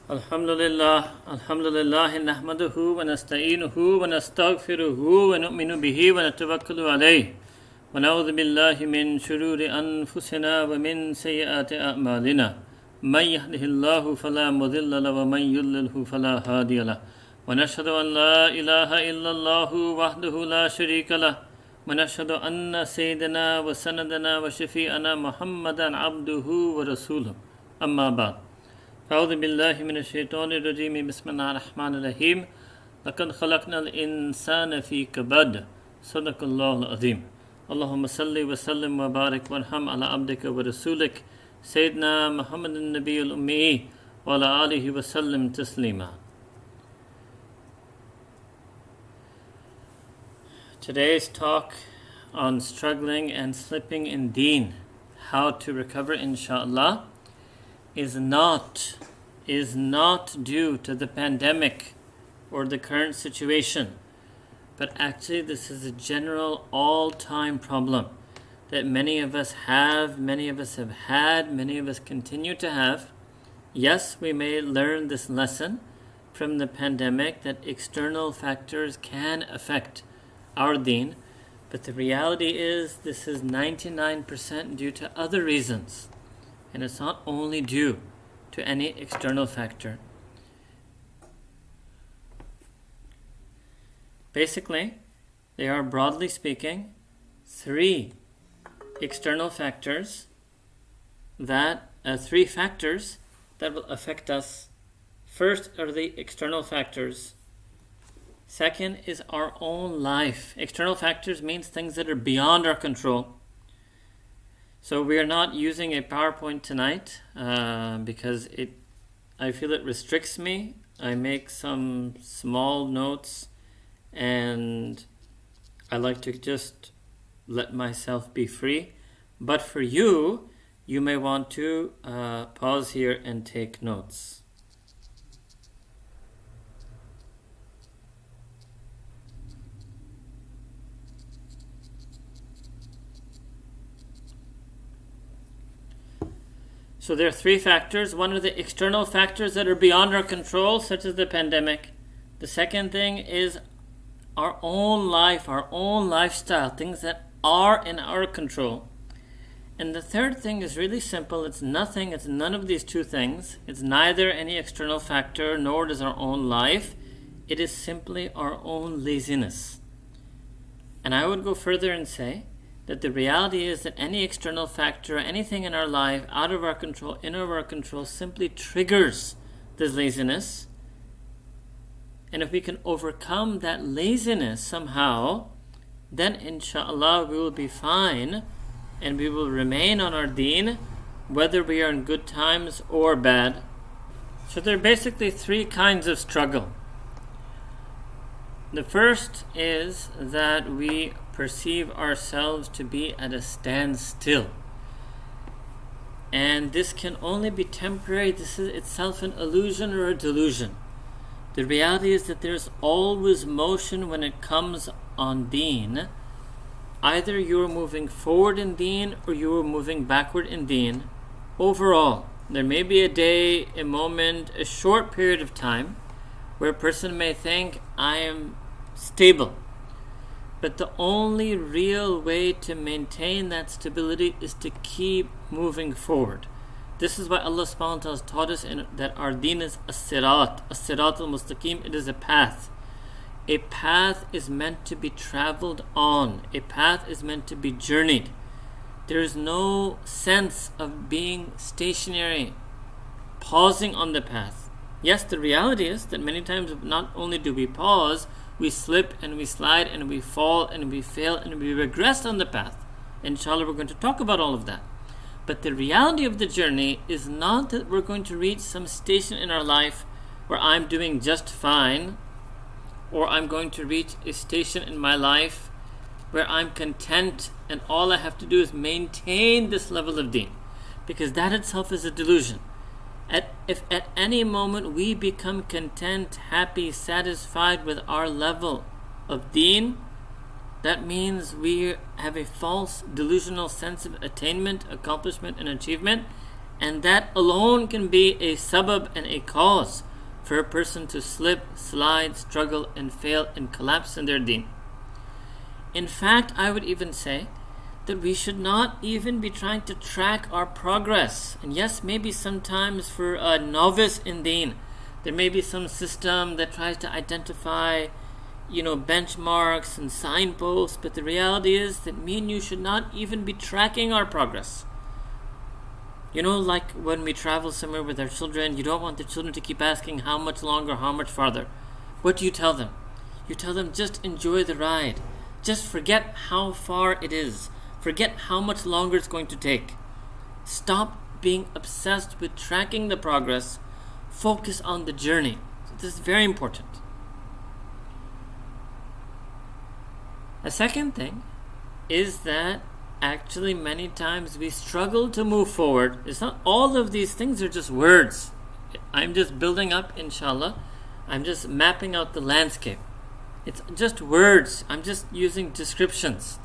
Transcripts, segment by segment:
Alhamdulillah, nahmaduhu wa nasta'inuhu wa nastaghfiruhu wa nu'minu bihi wa natawakkalu alayhi wa na'udhu billahi min shururi anfusina wa min sayyiati a'malina man yahdihillahu fala mudilla lahu wa man yudlilhu fala hadiya lahu wa nashhadu an la ilaha illallah wahdahu la sharika lahu wa nashhadu anna sayyidana wa sanadana wa shafi'ana Muhammadan abduhu wa rasuluhu amma ba'd. أعوذ بالله من الشيطان الرجيم بسم الله الرحمن الرحيم لقد خلقنا الإنسان في كبد صدق الله العظيم اللهم صل وسلم وبارك وارحم على عبدك ورسولك سيدنا محمد النبي الأمي وعلى آله وسلم تسليما. Today's talk on struggling and slipping in Deen, how to recover inshallah, is not due to the pandemic or the current situation, but actually this is a general all-time problem that many of us have, many of us have had, many of us continue to have. Yes, we may learn this lesson from the pandemic that external factors can affect our deen, but the reality is this is 99% due to other reasons. And it's not only due to any external factor. Basically, there are, broadly speaking, three external factors three factors that will affect us. First are the external factors. Second is our own life. External factors means things that are beyond our control. So we are not using a PowerPoint tonight because I feel it restricts me. I make some small notes and I like to just let myself be free. But for you, you may want to pause here and take notes. So there are three factors. One are the external factors that are beyond our control, such as the pandemic. The second thing is our own life, our own lifestyle, things that are in our control. And the third thing is really simple. It's nothing. It's none of these two things. It's neither any external factor, nor does our own life. It is simply our own laziness. And I would go further and say that the reality is that any external factor, anything in our life, out of our control, in our control, simply triggers this laziness. And if we can overcome that laziness somehow, then inshallah we will be fine and we will remain on our deen, whether we are in good times or bad. So there are basically three kinds of struggle. The first is that we perceive ourselves to be at a standstill. And this can only be temporary. This is itself an illusion or a delusion. The reality is that there's always motion when it comes on deen. Either you're moving forward in deen or you're moving backward in deen. Overall, there may be a day, a moment, a short period of time where a person may think, I am stable. But the only real way to maintain that stability is to keep moving forward. This is why Allah subhanahu wa ta'ala has taught us that our deen is as-sirat al-mustaqim. It is a path. A path is meant to be traveled on. A path is meant to be journeyed. There is no sense of being stationary, pausing on the path. Yes, the reality is that many times not only do we pause, we slip and we slide and we fall and we fail and we regress on the path. Inshallah, we're going to talk about all of that. But the reality of the journey is not that we're going to reach some station in our life where I'm doing just fine, or I'm going to reach a station in my life where I'm content and all I have to do is maintain this level of deen. Because that itself is a delusion. If at any moment we become content, happy, satisfied with our level of deen, that means we have a false delusional sense of attainment, accomplishment, and achievement, And that alone can be a sabab and a cause for a person to slip, slide, struggle, and fail and collapse in their deen. In fact, I would even say that we should not even be trying to track our progress. And yes, maybe sometimes for a novice in deen, there may be some system that tries to identify, benchmarks and signposts, but the reality is that me and you should not even be tracking our progress. Like when we travel somewhere with our children, you don't want the children to keep asking how much longer, how much farther. What do you tell them? You tell them just enjoy the ride. Just forget how far it is. Forget how much longer it's going to take. Stop being obsessed with tracking the progress. Focus on the journey. So this is very important. A second thing is that actually many times we struggle to move forward. It's not all of these things are just words. I'm just building up, inshallah. I'm just mapping out the landscape. It's just words. I'm just using descriptions.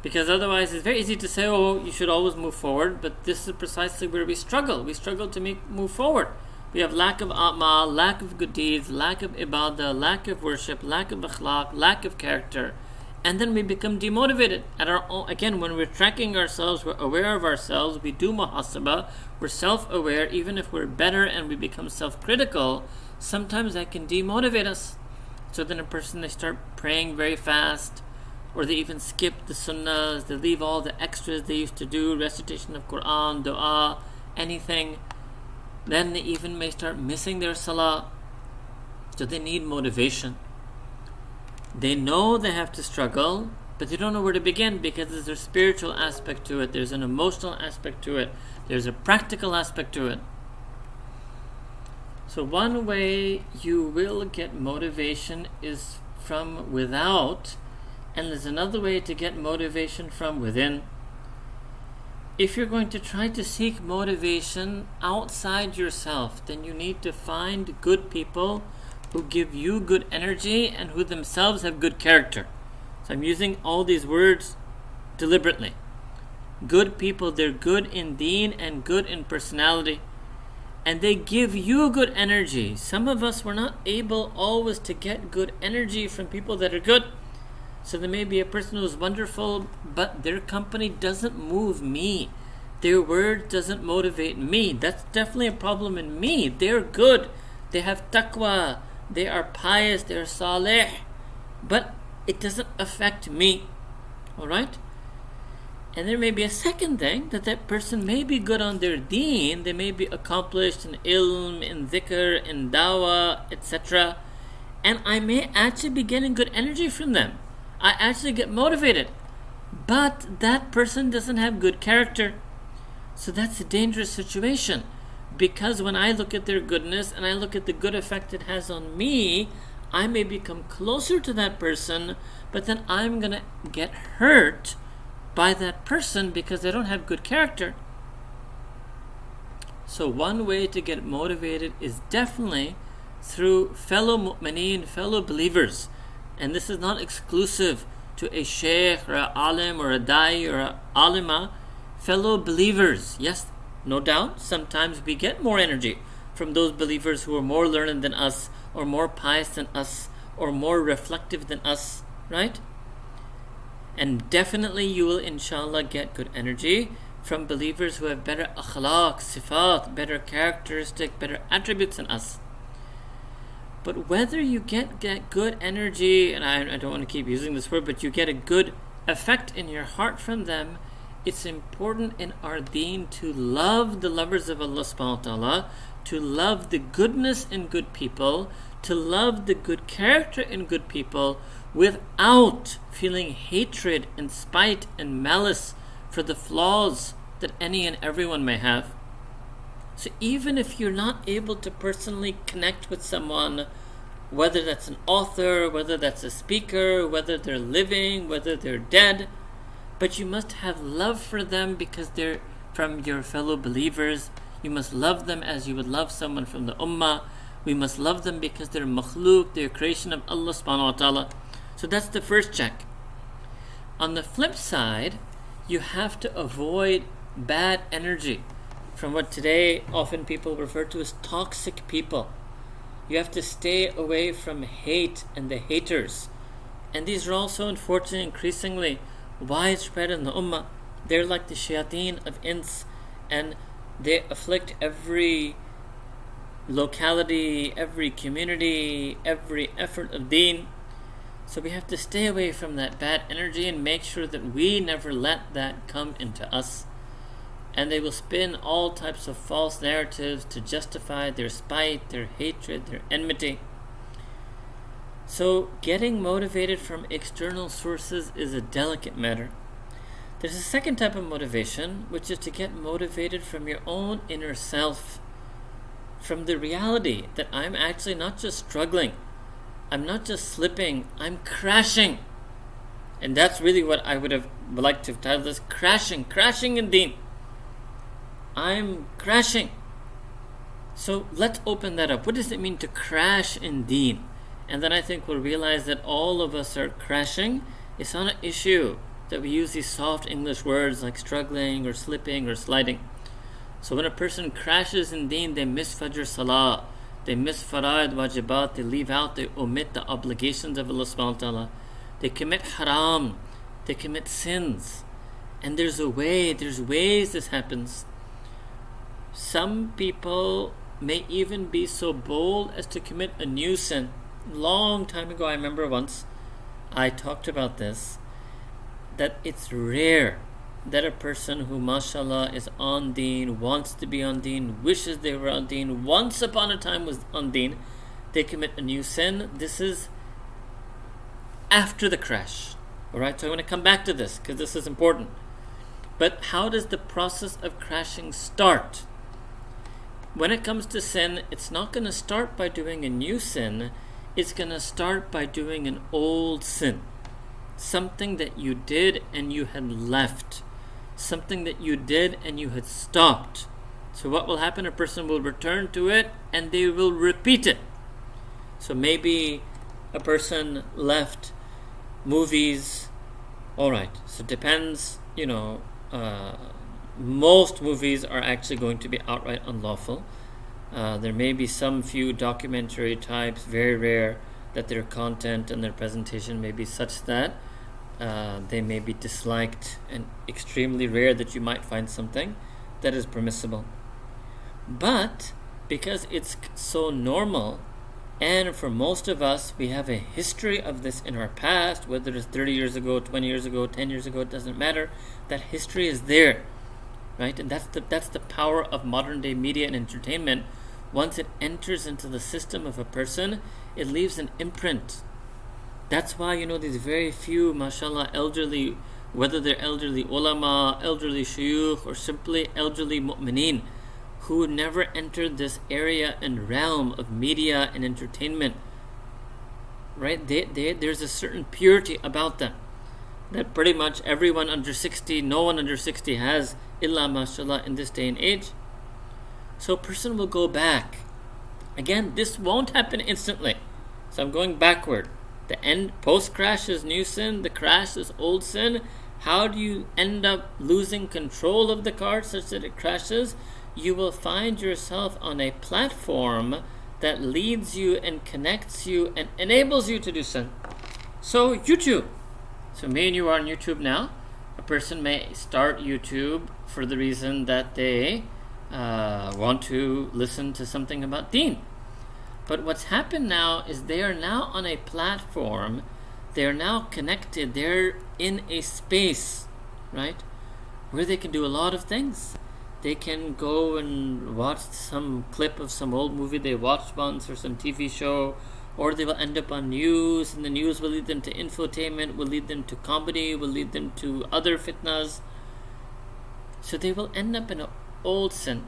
Because otherwise it's very easy to say, you should always move forward, but this is precisely where we struggle. We struggle to move forward. We have lack of a'mal, lack of good deeds, lack of ibadah, lack of worship, lack of akhlaq, lack of character. And then we become demotivated. Again, when we're tracking ourselves, we're aware of ourselves, we do muhasabah, we're self-aware, even if we're better and we become self-critical, sometimes that can demotivate us. So then a person, they start praying very fast, or they even skip the sunnahs, they leave all the extras they used to do, recitation of Quran, dua, anything. Then they even may start missing their salah. So they need motivation. They know they have to struggle, but they don't know where to begin because there's a spiritual aspect to it, there's an emotional aspect to it, there's a practical aspect to it. So one way you will get motivation is from without, and there's another way to get motivation from within. If you're going to try to seek motivation outside yourself, then you need to find good people who give you good energy and who themselves have good character. So I'm using all these words deliberately. Good people, they're good in deen and good in personality. And they give you good energy. Some of us were not able always to get good energy from people that are good. So there may be a person who's wonderful, but their company doesn't move me. Their word doesn't motivate me. That's definitely a problem in me. They're good. They have taqwa. They are pious. They're salih. But it doesn't affect me. Alright? And there may be a second thing, that person may be good on their deen. They may be accomplished in ilm, in dhikr, in dawah, etc. And I may actually be getting good energy from them. I actually get motivated. But that person doesn't have good character. So that's a dangerous situation. Because when I look at their goodness and I look at the good effect it has on me, I may become closer to that person, but then I'm going to get hurt by that person because they don't have good character. So one way to get motivated is definitely through fellow mu'mineen, fellow believers. And this is not exclusive to a shaykh or a alim or a da'i or a alima. Fellow believers, yes, no doubt, sometimes we get more energy from those believers who are more learned than us, or more pious than us, or more reflective than us, right? And definitely you will inshallah get good energy from believers who have better akhlaq, sifat, better characteristic, better attributes than us. But whether you get good energy, and I don't want to keep using this word, but you get a good effect in your heart from them, it's important in our deen to love the lovers of Allah subhanahu wa ta'ala, to love the goodness in good people, to love the good character in good people, without feeling hatred and spite and malice for the flaws that any and everyone may have. So even if you're not able to personally connect with someone, whether that's an author, whether that's a speaker, whether they're living, whether they're dead, but you must have love for them because they're from your fellow believers. You must love them as you would love someone from the ummah. We must love them because they're makhluk, they're creation of Allah subhanahu wa ta'ala. So that's the first check. On the flip side, you have to avoid bad energy from what today often people refer to as toxic people. You have to stay away from hate and the haters. And these are also, unfortunately, increasingly widespread in the ummah. They're like the shayateen of ins, and they afflict every locality, every community, every effort of deen. So we have to stay away from that bad energy and make sure that we never let that come into us. And they will spin all types of false narratives to justify their spite, their hatred, their enmity. So getting motivated from external sources is a delicate matter. There's a second type of motivation, which is to get motivated from your own inner self, from the reality that I'm actually not just struggling, I'm not just slipping, I'm crashing. And that's really what I would have liked to have titled this: crashing in Deen. I'm crashing. So let's open that up. What does it mean to crash in Deen? And then I think we'll realize that all of us are crashing. It's not an issue that we use these soft English words like struggling or slipping or sliding. So when a person crashes in Deen, they miss Fajr Salah, they miss Faraid Wajibat, they leave out, they omit the obligations of Allah subhanahu wa ta'ala, they commit haram, they commit sins. And there's ways this happens. Some people may even be so bold as to commit a new sin. Long time ago, I remember once I talked about this, that it's rare that a person who, mashallah, is on Deen, wants to be on Deen, wishes they were on Deen, once upon a time was on Deen, they commit a new sin. This is after the crash. Alright, so I want to come back to this because this is important. But how does the process of crashing start? When it comes to sin, it's not going to start by doing a new sin. It's going to start by doing an old sin. Something that you did and you had left. Something that you did and you had stopped. So what will happen? A person will return to it and they will repeat it. So maybe a person left movies. Alright, so it depends, most movies are actually going to be outright unlawful. There may be some few documentary types, very rare, that their content and their presentation may be such that they may be disliked, and extremely rare that you might find something that is permissible. But because it's so normal, and for most of us, we have a history of this in our past, whether it's 30 years ago, 20 years ago, 10 years ago, it doesn't matter. That history is there. Right? And that's the power of modern day media and entertainment. Once it enters into the system of a person, it leaves an imprint. That's why these very few, mashallah, elderly, whether they're elderly ulama, elderly shuyukh, or simply elderly mu'mineen, who never entered this area and realm of media and entertainment, right? There's a certain purity about them that pretty much everyone under 60, no one under 60 has, illa mashallah, in this day and age. So a person will go back. Again, this won't happen instantly. So I'm going backward. The end, post-crash is new sin, the crash is old sin. How do you end up losing control of the car such that it crashes? You will find yourself on a platform that leads you and connects you and enables you to do sin. So YouTube. So me and you are on YouTube now. A person may start YouTube for the reason that they want to listen to something about Deen. But what's happened now is they are now on a platform, they're now connected, they're in a space, right, where they can do a lot of things. They can go and watch some clip of some old movie they watched once or some TV show, or they will end up on news, and the news will lead them to infotainment, will lead them to comedy, will lead them to other fitnas. So they will end up in an old sin.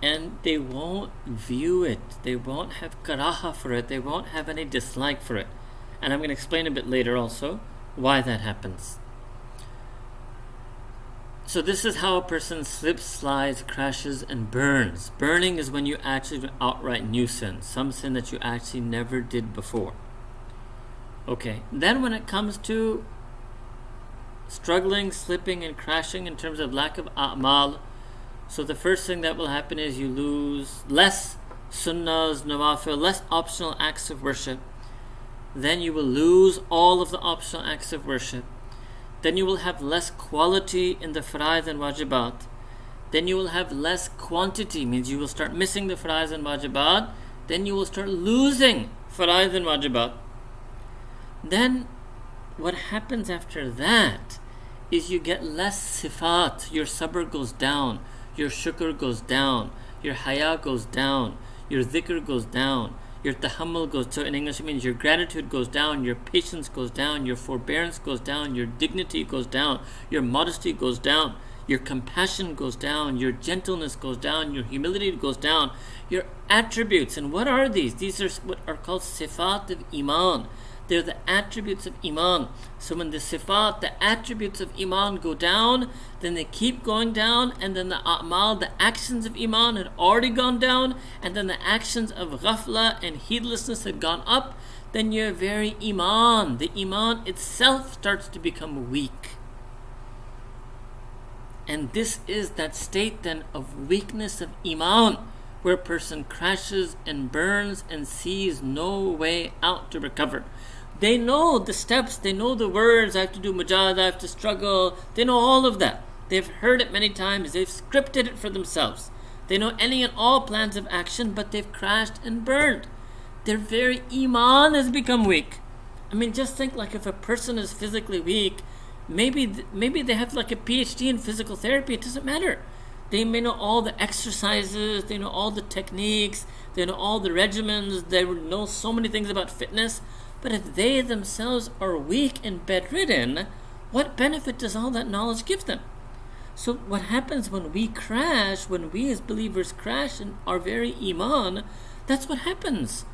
And they won't view it. They won't have karaha for it. They won't have any dislike for it. And I'm going to explain a bit later also why that happens. So this is how a person slips, slides, crashes, and burns. Burning is when you actually do outright new sin. Some sin that you actually never did before. Okay. Then when it comes to struggling, slipping, and crashing in terms of lack of a'mal, So the first thing that will happen is you lose less sunnahs, nawafil, less optional acts of worship. Then you will lose all of the optional acts of worship. Then you will have less quality in the faraid and wajibat. Then you will have less quantity, means you will start missing the faraid and wajibat. Then you will start losing faraid and wajibat. Then what happens after that is you get less sifat. Your sabr goes down, your shukr goes down, your haya goes down, your dhikr goes down, your tahammul goes down. So in English it means your gratitude goes down, your patience goes down, your forbearance goes down, your dignity goes down, your modesty goes down, your compassion goes down, your gentleness goes down, your humility goes down, your attributes. And what are these? These are what are called sifat of iman. They're the attributes of iman. So when the sifat, the attributes of iman go down, then they keep going down, and then the a'mal, the actions of iman had already gone down, and then the actions of ghafla and heedlessness had gone up, then your very iman, the iman itself starts to become weak. And this is that state then of weakness of iman, where a person crashes and burns and sees no way out to recover. They know the steps, they know the words, I have to do mujahada, I have to struggle, they know all of that. They've heard it many times, they've scripted it for themselves. They know any and all plans of action, but they've crashed and burned. Their very iman has become weak. I mean, just think, like, if a person is physically weak, maybe they have like a PhD in physical therapy, it doesn't matter. They may know all the exercises, they know all the techniques, they know all the regimens, they know so many things about fitness. But if they themselves are weak and bedridden, what benefit does all that knowledge give them? So what happens when we crash, when we as believers crash in our very iman, that's what happens.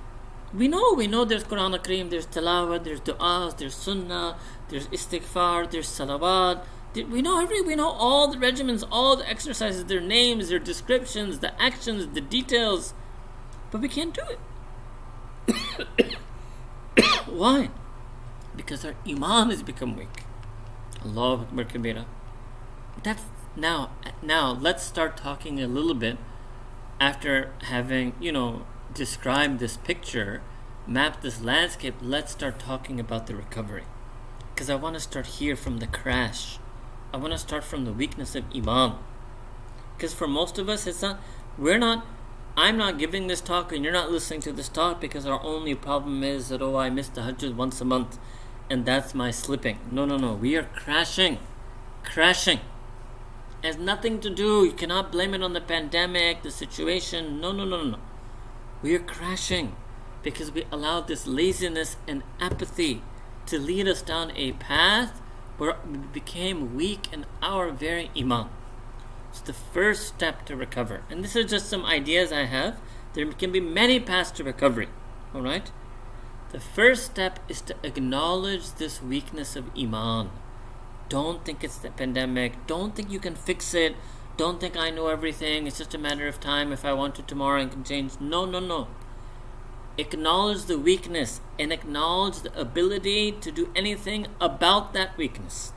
We know there's Quran al-Kareem, there's tilawat, there's du'as, there's sunnah, there's istighfar, there's salawat. We know all the regimens, all the exercises, their names, their descriptions, the actions, the details, but we can't do it. Why? Because our iman has become weak. Allahu Akbar Kabira. That's now let's start talking a little bit after having, described this picture, mapped this landscape. Let's start talking about the recovery. Because I want to start here from the crash. I want to start from the weakness of iman. Because for most of us, I'm not giving this talk and you're not listening to this talk because our only problem is that, I miss the Hajj once a month and that's my slipping. No. We are crashing. It has nothing to do. You cannot blame it on the pandemic, the situation. No. We are crashing because we allowed this laziness and apathy to lead us down a path where we became weak in our very iman. It's the first step to recover. And this is just some ideas I have. There can be many paths to recovery. Alright? The first step is to acknowledge this weakness of iman. Don't think it's the pandemic. Don't think you can fix it. Don't think I know everything. It's just a matter of time. If I want to tomorrow, I can change. No. Acknowledge the weakness and acknowledge the ability to do anything about that weakness.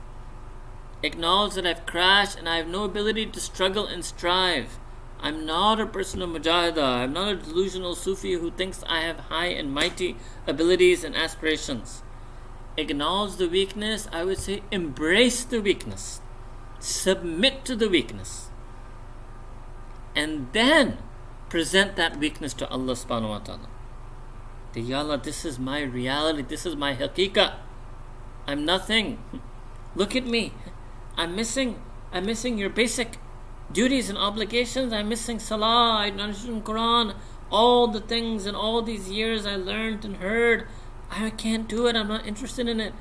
Acknowledge that I've crashed and I have no ability to struggle and strive. I'm not a person of mujahada. I'm not a delusional Sufi who thinks I have high and mighty abilities and aspirations. Acknowledge the weakness. I would say embrace the weakness. Submit to the weakness. And then present that weakness to Allah subhanahu wa ta'ala. Ya Allah, this is my reality. This is my haqiqah. I'm nothing. Look at me. I'm missing your basic duties and obligations. I'm missing salah, I don't understand Quran, all the things and all these years I learned and heard. I can't do it. I'm not interested in it.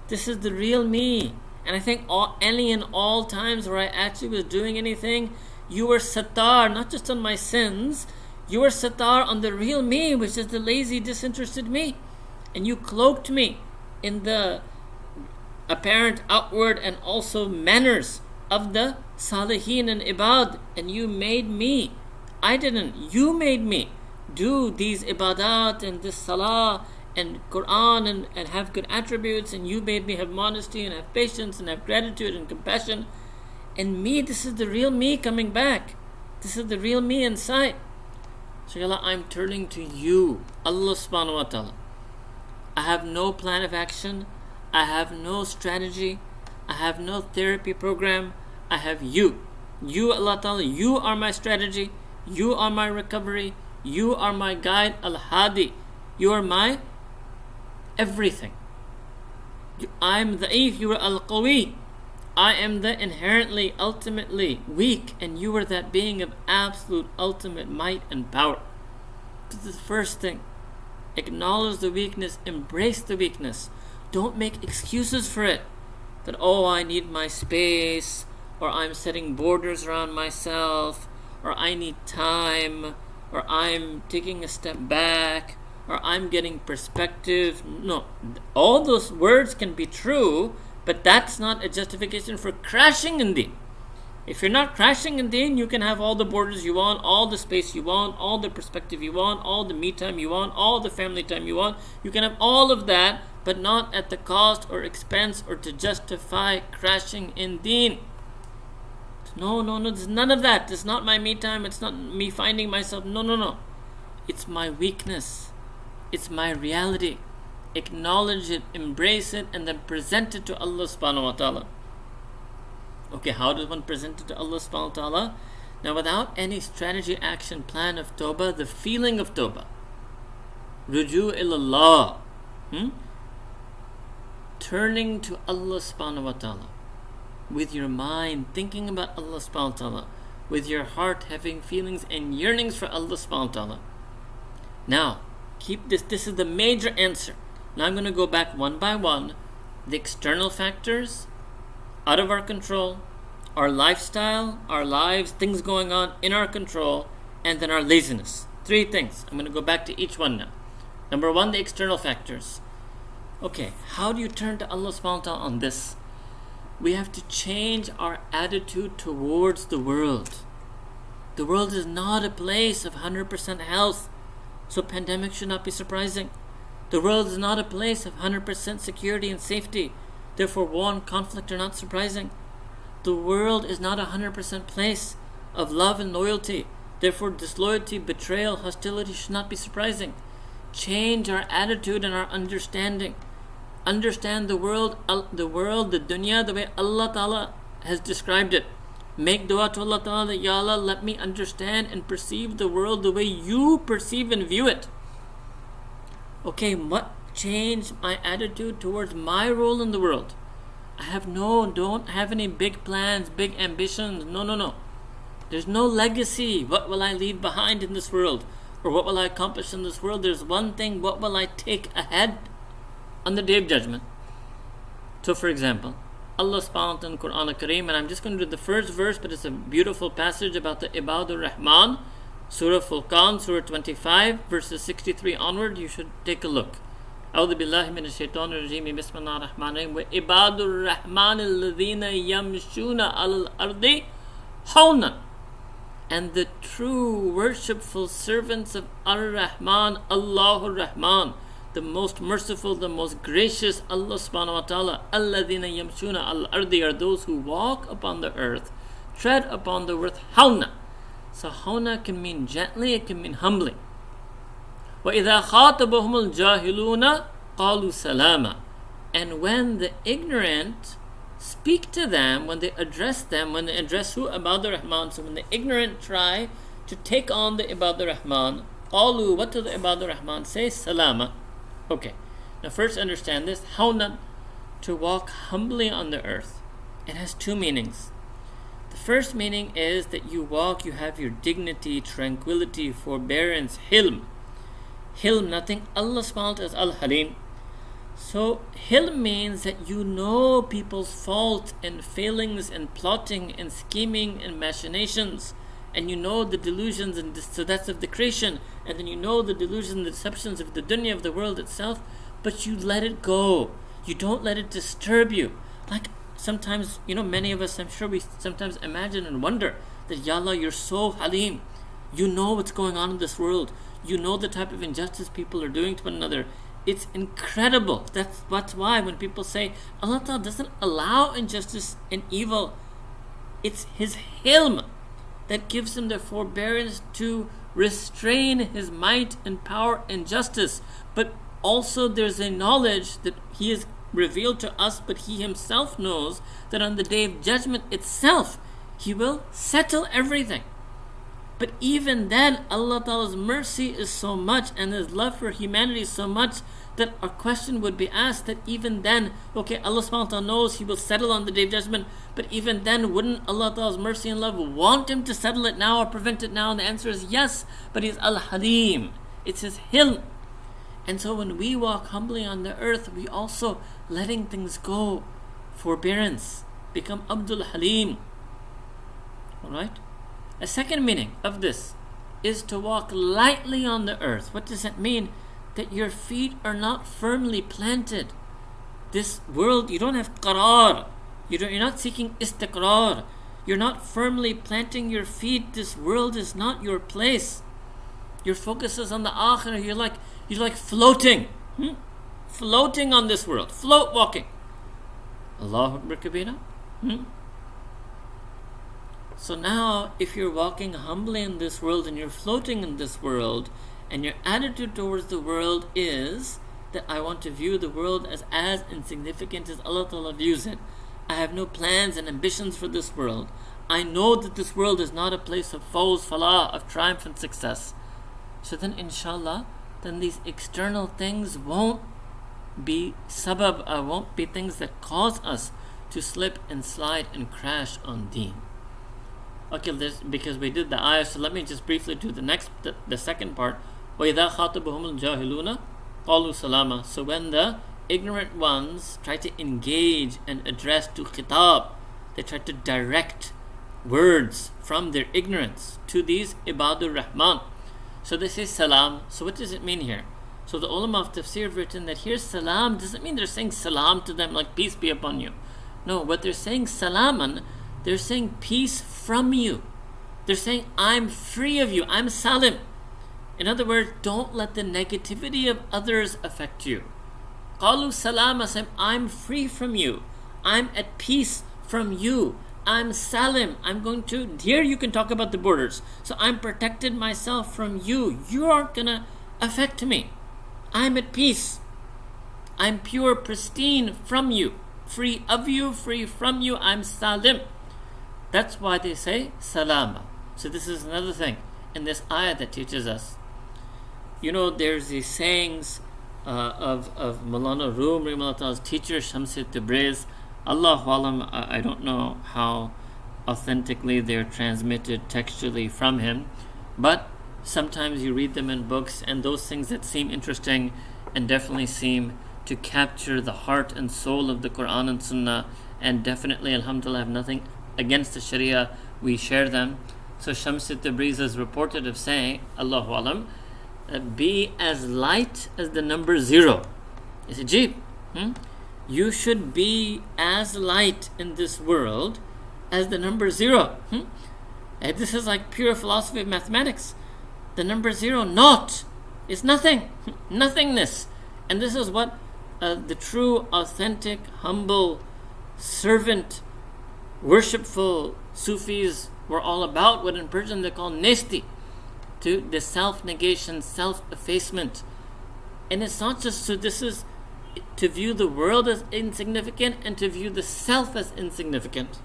This is the real me. And I think any and all times where I actually was doing anything, you were sattar, not just on my sins, you were sattar on the real me, which is the lazy, disinterested me. And you cloaked me in the apparent outward and also manners of the salihin and ibad, and you made me. I didn't. You made me do these ibadat and this salah and Quran and have good attributes, and you made me have modesty and have patience and have gratitude and compassion. And me, this is the real me coming back. This is the real me inside. So Ya Allah, I'm turning to you, Allah subhanahu wa ta'ala. I have no plan of action. I have no strategy. I have no therapy program. I have you. You, Allah ta'ala, you are my strategy. You are my recovery. You are my guide, Al-Hadi. You are my everything. I'm da'if, you are Al-Qawi. I am the inherently, ultimately weak, and you are that being of absolute ultimate might and power. This is the first thing. Acknowledge the weakness, embrace the weakness. Don't make excuses for it. That, oh, I need my space, or I'm setting borders around myself, or I need time, or I'm taking a step back, or I'm getting perspective. No, all those words can be true, but that's not a justification for crashing in Deen. If you're not crashing in Deen, you can have all the borders you want, all the space you want, all the perspective you want, all the me time you want, all the family time you want. You can have all of that, but not at the cost or expense or to justify crashing in Deen. No, there's none of that. It's not my me time. It's not me finding myself. No. It's my weakness. It's my reality. Acknowledge it, embrace it, and then present it to Allah subhanahu wa ta'ala. Okay, how does one present it to Allah subhanahu wa ta'ala? Now, without any strategy, action, plan of tawbah, the feeling of tawbah, ruju ilallah, turning to Allah subhanahu wa ta'ala, with your mind thinking about Allah subhanahu wa ta'ala, with your heart having feelings and yearnings for Allah subhanahu wa ta'ala. Now, keep this is the major answer. Now I'm going to go back one by one. The external factors out of our control, our lifestyle, our lives, things going on in our control, and then our laziness. 3 things. I'm going to go back to each one now. Number 1, the external factors. Okay, how do you turn to Allah subhanahu wa ta'ala on this? We have to change our attitude towards the world. The world is not a place of 100% health, so pandemic should not be surprising. The world is not a place of 100% security and safety, therefore war and conflict are not surprising. The world is not a 100% place of love and loyalty, therefore disloyalty, betrayal, hostility should not be surprising. Change our attitude and our understanding. Understand the world, the dunya, the way Allah Ta'ala has described it. Make dua to Allah Ta'ala, Ya Allah, let me understand and perceive the world the way you perceive and view it. Okay, what change my attitude towards my role in the world? Don't have any big plans, big ambitions. No. There's no legacy. What will I leave behind in this world? Or what will I accomplish in this world? There's one thing, what will I take ahead on the Day of Judgment? So for example, Allah subhanahu wa ta'ala in Quran al-Kareem, and I'm just going to do the first verse, but it's a beautiful passage about the Ibadur Rahman, Surah Furqan, Surah 25, verses 63 onward. You should take a look. أعوذ بالله من الشيطان الرجيم بسم الله الرحمن الرحيم وعباد الرحمن الذين يمشون على الأرض هونا. And the true worshipful servants of Ar-Rahman, Allahur Rahman, the most merciful, the most gracious Allah subhanahu wa ta'ala, alladhina yamshuna al-ardi, are those who walk upon the earth, tread upon the earth, hawna. So hawna can mean gently, it can mean humbly. وَإِذَا خَاطَبَهُمُ الْجَاهِلُونَ قَالُوا سَلَامًا. And when the ignorant speak to them, when they address who? Ibadur Rahman. So when the ignorant try to take on the Ibadur Rahman, qalu, what do the Ibadur Rahman say? Salama. Okay, now first understand this. Hawnan, to walk humbly on the earth. It has 2 meanings. The first meaning is that you walk, you have your dignity, tranquility, forbearance, hilm. Hilm, nothing. Allah subhanahu wa ta'ala is Al-Halim. So hilm means that you know people's fault and failings and plotting and scheming and machinations, and you know the delusions, and so that's of the creation, and then you know the delusions and the deceptions of the dunya, of the world itself, but you let it go. You don't let it disturb you. Like sometimes, many of us, I'm sure we sometimes imagine and wonder that, Ya Allah, you're so Halim. You know what's going on in this world. You know the type of injustice people are doing to one another. It's incredible. That's why when people say Allah Ta'ala doesn't allow injustice and evil, it's His hilm, that gives him the forbearance to restrain his might and power and justice. But also there's a knowledge that he has revealed to us, but he himself knows that on the day of judgment itself, he will settle everything. But even then, Allah Ta'ala's mercy is so much and His love for humanity is so much that a question would be asked that even then, okay, Allah subhanahu wa ta'ala knows He will settle on the day of judgment, but even then, wouldn't Allah Ta'ala's mercy and love want Him to settle it now or prevent it now? And the answer is yes, but He's Al-Halim. It's His Hilm. And so when we walk humbly on the earth, we also letting things go, forbearance, become Abdul Halim. Alright? A second meaning of this is to walk lightly on the earth. What does that mean? That your feet are not firmly planted. This world, you don't have qarar. You're not seeking istiqrar. You're not firmly planting your feet. This world is not your place. Your focus is on the akhirah. You're like floating. Floating on this world. Float walking. Allahu Akbar Kabira. So now, if you're walking humbly in this world and you're floating in this world, and your attitude towards the world is that I want to view the world as insignificant as Allah Ta'ala views it. I have no plans and ambitions for this world. I know that this world is not a place of fawz, falah, of triumph and success. So then inshallah, then these external things won't be sabab, won't be things that cause us to slip and slide and crash on Deen. Okay, because we did the ayah, so let me just briefly do the second part. وَإِذَا خَاطَبَهُمُ الْجَاهِلُونَ قَالُوا سَلَامًا. So when the ignorant ones try to engage and address to khitab, they try to direct words from their ignorance to these Ibadur Rahman. So they say salam. So what does it mean here? So the ulama of tafsir have written that here salam doesn't mean they're saying salam to them like peace be upon you. No, what they're saying salaman, they're saying peace from you. They're saying I'm free of you, I'm salim. In other words, don't let the negativity of others affect you. Qalu salama, saying I'm free from you, I'm at peace from you, I'm salim, I'm going to, here you can talk about the borders, so I'm protected myself from you, you aren't gonna affect me, I'm at peace, I'm pure, pristine from you, free of you, free from you, I'm salim. That's why they say salama. So this is another thing in this ayah that teaches us. You know, there's these sayings of Mawlana Rum, teacher Shamsi Tabriz. Allahu Alam, I don't know how authentically they're transmitted textually from him, but sometimes you read them in books, and those things that seem interesting and definitely seem to capture the heart and soul of the Quran and Sunnah, and definitely, alhamdulillah, have nothing against the Sharia, we share them. So Shamsi Tabriz is reported of saying, Allahu Alam, be as light as the number 0. It's ajib. You should be as light in this world as the number 0. And this is like pure philosophy of mathematics. The number 0, naught, is nothing, nothingness. And this is what the true, authentic, humble, servant, worshipful Sufis were all about. What in Persian they call nesti, to the self-negation, self-effacement. And it's not just, so this is to view the world as insignificant and to view the self as insignificant.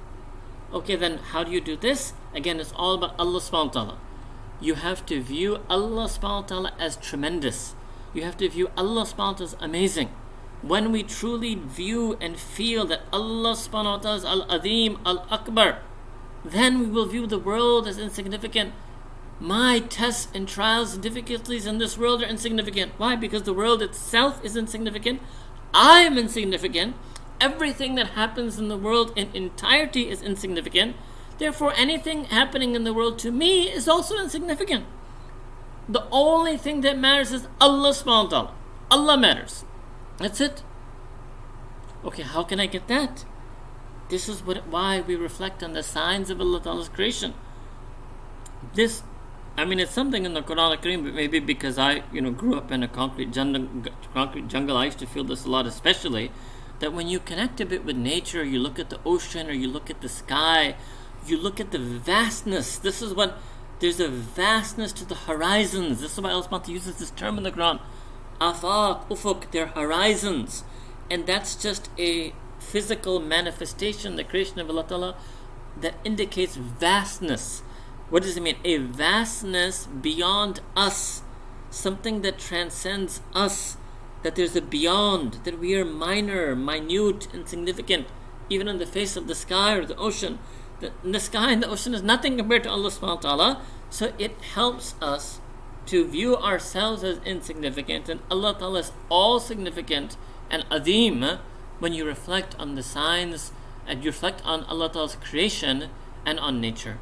Okay, then how do you do this? Again, it's all about Allah subhanahu wa ta'ala. You have to view Allah subhanahu wa ta'ala as tremendous. You have to view Allah subhanahu wa ta'ala as amazing. When we truly view and feel that Allah subhanahu wa ta'ala is Al-Azim, Al-Akbar, then we will view the world as insignificant. My tests and trials and difficulties in this world are insignificant. Why? Because the world itself is insignificant. I am insignificant. Everything that happens in the world in entirety is insignificant. Therefore, anything happening in the world to me is also insignificant. The only thing that matters is Allah subhanahu wa ta'ala. Allah matters. That's it. Okay, how can I get that? This is why we reflect on the signs of Allah Ta'ala's creation. It's something in the Quran Kareem, but maybe because I, grew up in a concrete jungle, I used to feel this a lot, especially that when you connect a bit with nature, you look at the ocean or you look at the sky, You look at the vastness. There's a vastness to the horizons. This is why Allah uses this term in the Quran. Afaq, ufuk, they're horizons. And that's just a physical manifestation, the creation of Allah Ta'ala, that indicates vastness. What does it mean? A vastness beyond us. Something that transcends us. That there's a beyond. That we are minor, minute, insignificant. Even on the face of the sky or the ocean. The sky and the ocean is nothing compared to Allah subhanahu wa ta'ala. So it helps us to view ourselves as insignificant. And Allah Ta'ala is all significant and azim when you reflect on the signs and you reflect on Allah Ta'ala's creation and on nature.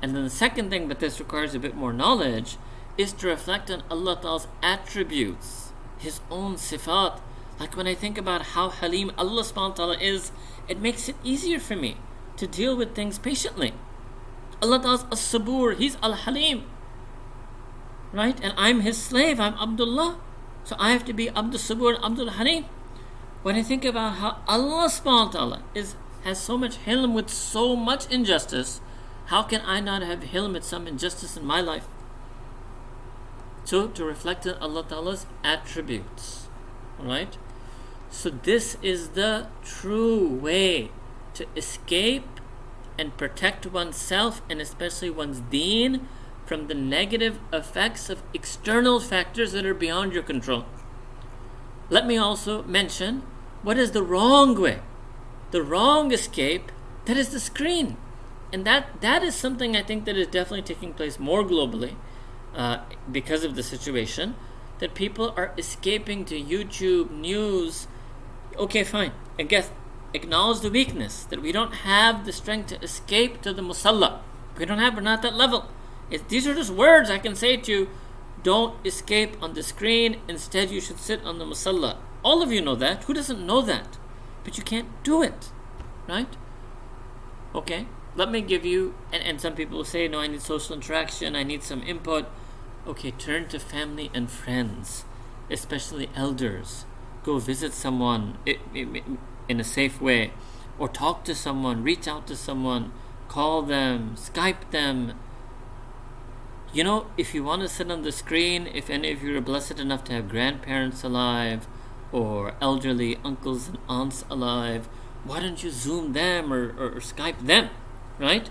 And then the second thing, but this requires a bit more knowledge, is to reflect on Allah Ta'ala's attributes, His own sifat. Like when I think about how Halim Allah subhanahu wa ta'ala is, it makes it easier for me to deal with things patiently. Allah Ta'ala is as-sabur, He's al-Halim. Right? And I'm His slave, I'm Abdullah. So I have to be Abdul Sabur and Abdul Halim. When I think about how Allah subhanahu wa ta'ala has so much hilm with so much injustice, how can I not have hilm with some injustice in my life? So to reflect on Allah Ta'ala's attributes. Alright? So this is the true way to escape and protect oneself and especially one's deen from the negative effects of external factors that are beyond your control. Let me also mention what is the wrong way. The wrong escape, that is the screen. And that is something I think that is definitely taking place more globally because of the situation, that people are escaping to YouTube, news. Okay, fine. I guess acknowledge the weakness, that we don't have the strength to escape to the musalla. We're not at that level. These are just words I can say to you. Don't escape on the screen. Instead, you should sit on the musalla. All of you know that. Who doesn't know that? But you can't do it. Right? Okay. Let me give you, and some people will say, no, I need social interaction. I need some input. Okay, turn to family and friends, especially elders. Go visit someone in a safe way. Or talk to someone. Reach out to someone. Call them. Skype them. You know, if you want to sit on the screen, if any of you are blessed enough to have grandparents alive or elderly uncles and aunts alive, why don't you Zoom them or Skype them, right?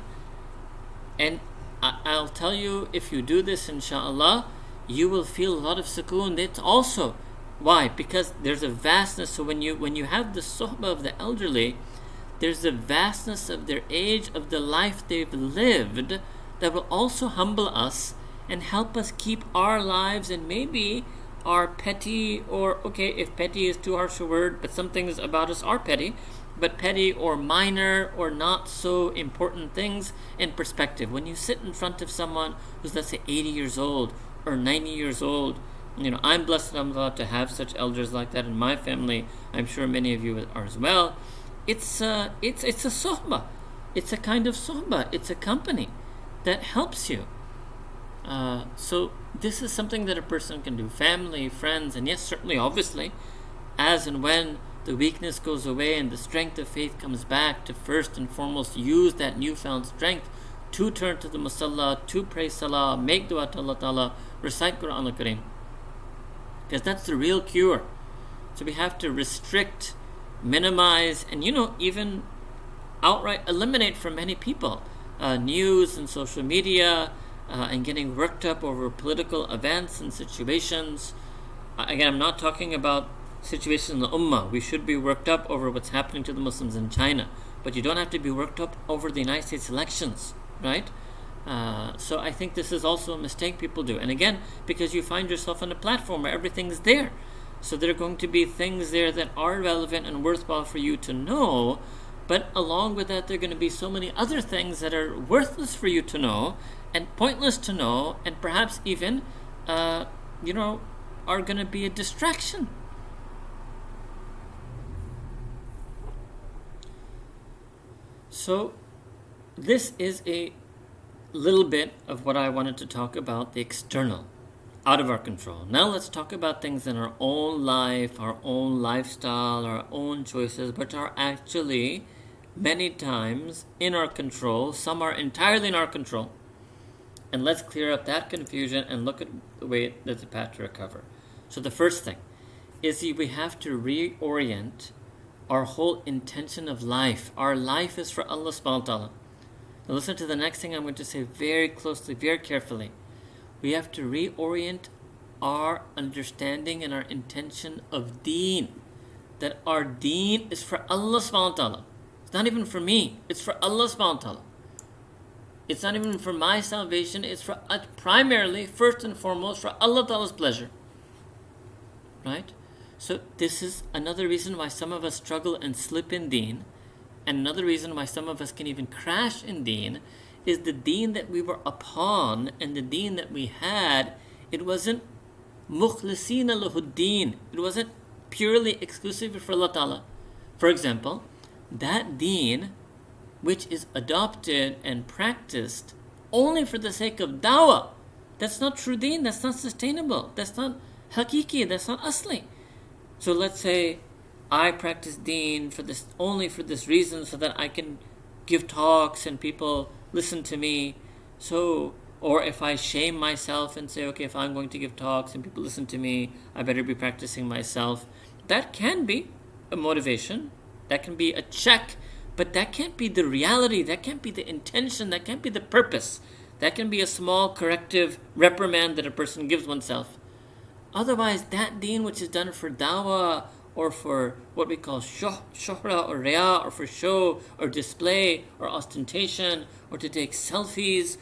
And I'll tell you, if you do this, inshallah, you will feel a lot of sukoon. It's also, why? Because there's a vastness. So when you have the sohbah of the elderly, there's a vastness of their age, of the life they've lived, that will also humble us and help us keep our lives and maybe our petty, or okay, if petty is too harsh a word, but some things about us are petty, but petty or minor or not so important things in perspective. When you sit in front of someone who's, let's say, 80 years old or 90 years old, you know, I'm blessed, alhamdulillah, to have such elders like that in my family. I'm sure many of you are as well. It's a sohbah. It's a kind of sohbah. It's a company that helps you. So this is something that a person can do. Family, friends, and yes, certainly, obviously, as and when the weakness goes away and the strength of faith comes back, to first and foremost use that newfound strength to turn to the musalla, to pray salah, make dua to Allah Ta'ala, recite Quran al-Kareem. Because that's the real cure. So we have to restrict, minimize, and even outright eliminate from many people news and social media and getting worked up over political events and situations. Again, I'm not talking about situations in the ummah. We should be worked up over what's happening to the Muslims in China, but you don't have to be worked up over the United States elections, right? So I think this is also a mistake people do. And again, because you find yourself on a platform where everything's there, so there are going to be things there that are relevant and worthwhile for you to know. But along with that, there are going to be so many other things that are worthless for you to know and pointless to know, and perhaps even, are going to be a distraction. So this is a little bit of what I wanted to talk about, the external, out of our control. Now let's talk about things in our own life, our own lifestyle, our own choices, but are actually many times in our control, some are entirely in our control. And let's clear up that confusion and look at the way there's a path to recover. So the first thing is we have to reorient our whole intention of life. Our life is for Allah subhanahu wa ta'ala. Now listen to the next thing I'm going to say very closely, very carefully. We have to reorient our understanding and our intention of Deen. That our Deen is for Allah subhanahu wa ta'ala. It's not even for me. It's for Allah subhanahu wa ta'ala. It's not even for my salvation. It's for primarily, first and foremost, for Allah ta'ala's pleasure. Right? So this is another reason why some of us struggle and slip in Deen. And another reason why some of us can even crash in Deen is the Deen that we were upon and the Deen that we had. It wasn't mukhlisina lahu Deen. It wasn't purely exclusive for Allah Ta'ala. For example, that Deen which is adopted and practiced only for the sake of dawah, that's not true Deen, that's not sustainable, that's not hakiki, that's not asli. So let's say I practice Deen for this, only for this reason, so that I can give talks and people listen to me. So, or if I shame myself and say, okay, if I'm going to give talks and people listen to me, I better be practicing myself. That can be a motivation, that can be a check, but that can't be the reality, that can't be the intention, that can't be the purpose. That can be a small corrective reprimand that a person gives oneself. Otherwise, that Deen which is done for dawah or for what we call shuhra or riya, or for show or display or ostentation, or to take selfies,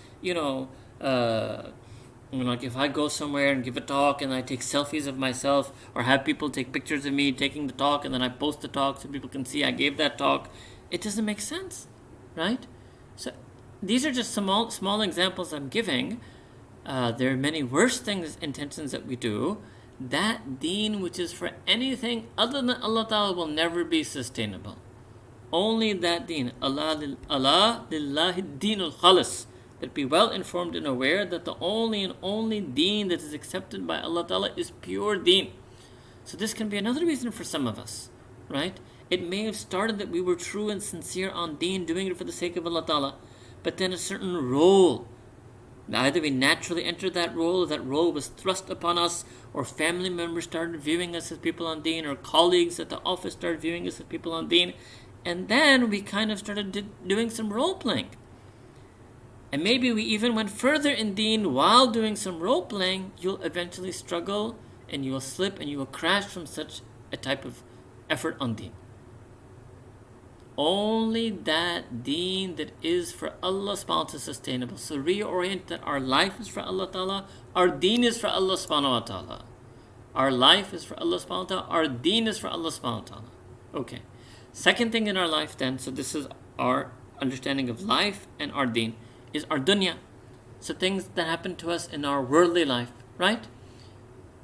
like if I go somewhere and give a talk and I take selfies of myself, or have people take pictures of me taking the talk and then I post the talk so people can see I gave that talk, it doesn't make sense, right? So these are just small examples I'm giving. There are many worse things, intentions that we do. That Deen which is for anything other than Allah Ta'ala will never be sustainable. Only that Deen, Allah lillahi Deenul Khalis, that be well informed and aware that the only and only Deen that is accepted by Allah Ta'ala is pure Deen. So this can be another reason for some of us, right? It may have started that we were true and sincere on Deen, doing it for the sake of Allah Ta'ala, but then a certain role, either we naturally entered that role, or that role was thrust upon us, or family members started viewing us as people on Deen, or colleagues at the office started viewing us as people on Deen, and then we kind of started doing some role-playing. And maybe we even went further in Deen while doing some role-playing. You'll eventually struggle, and you will slip, and you will crash from such a type of effort on Deen. Only that Deen that is for Allah subhanahu wa ta'ala is sustainable. So reorient that our life is for Allah ta'ala, our Deen is for Allah subhanahu wa ta'ala. Our life is for Allah subhanahu wa ta'ala, our Deen is for Allah subhanahu wa ta'ala. Okay. Second thing in our life then, so this is our understanding of life and our Deen, is our dunya. So things that happen to us in our worldly life, right?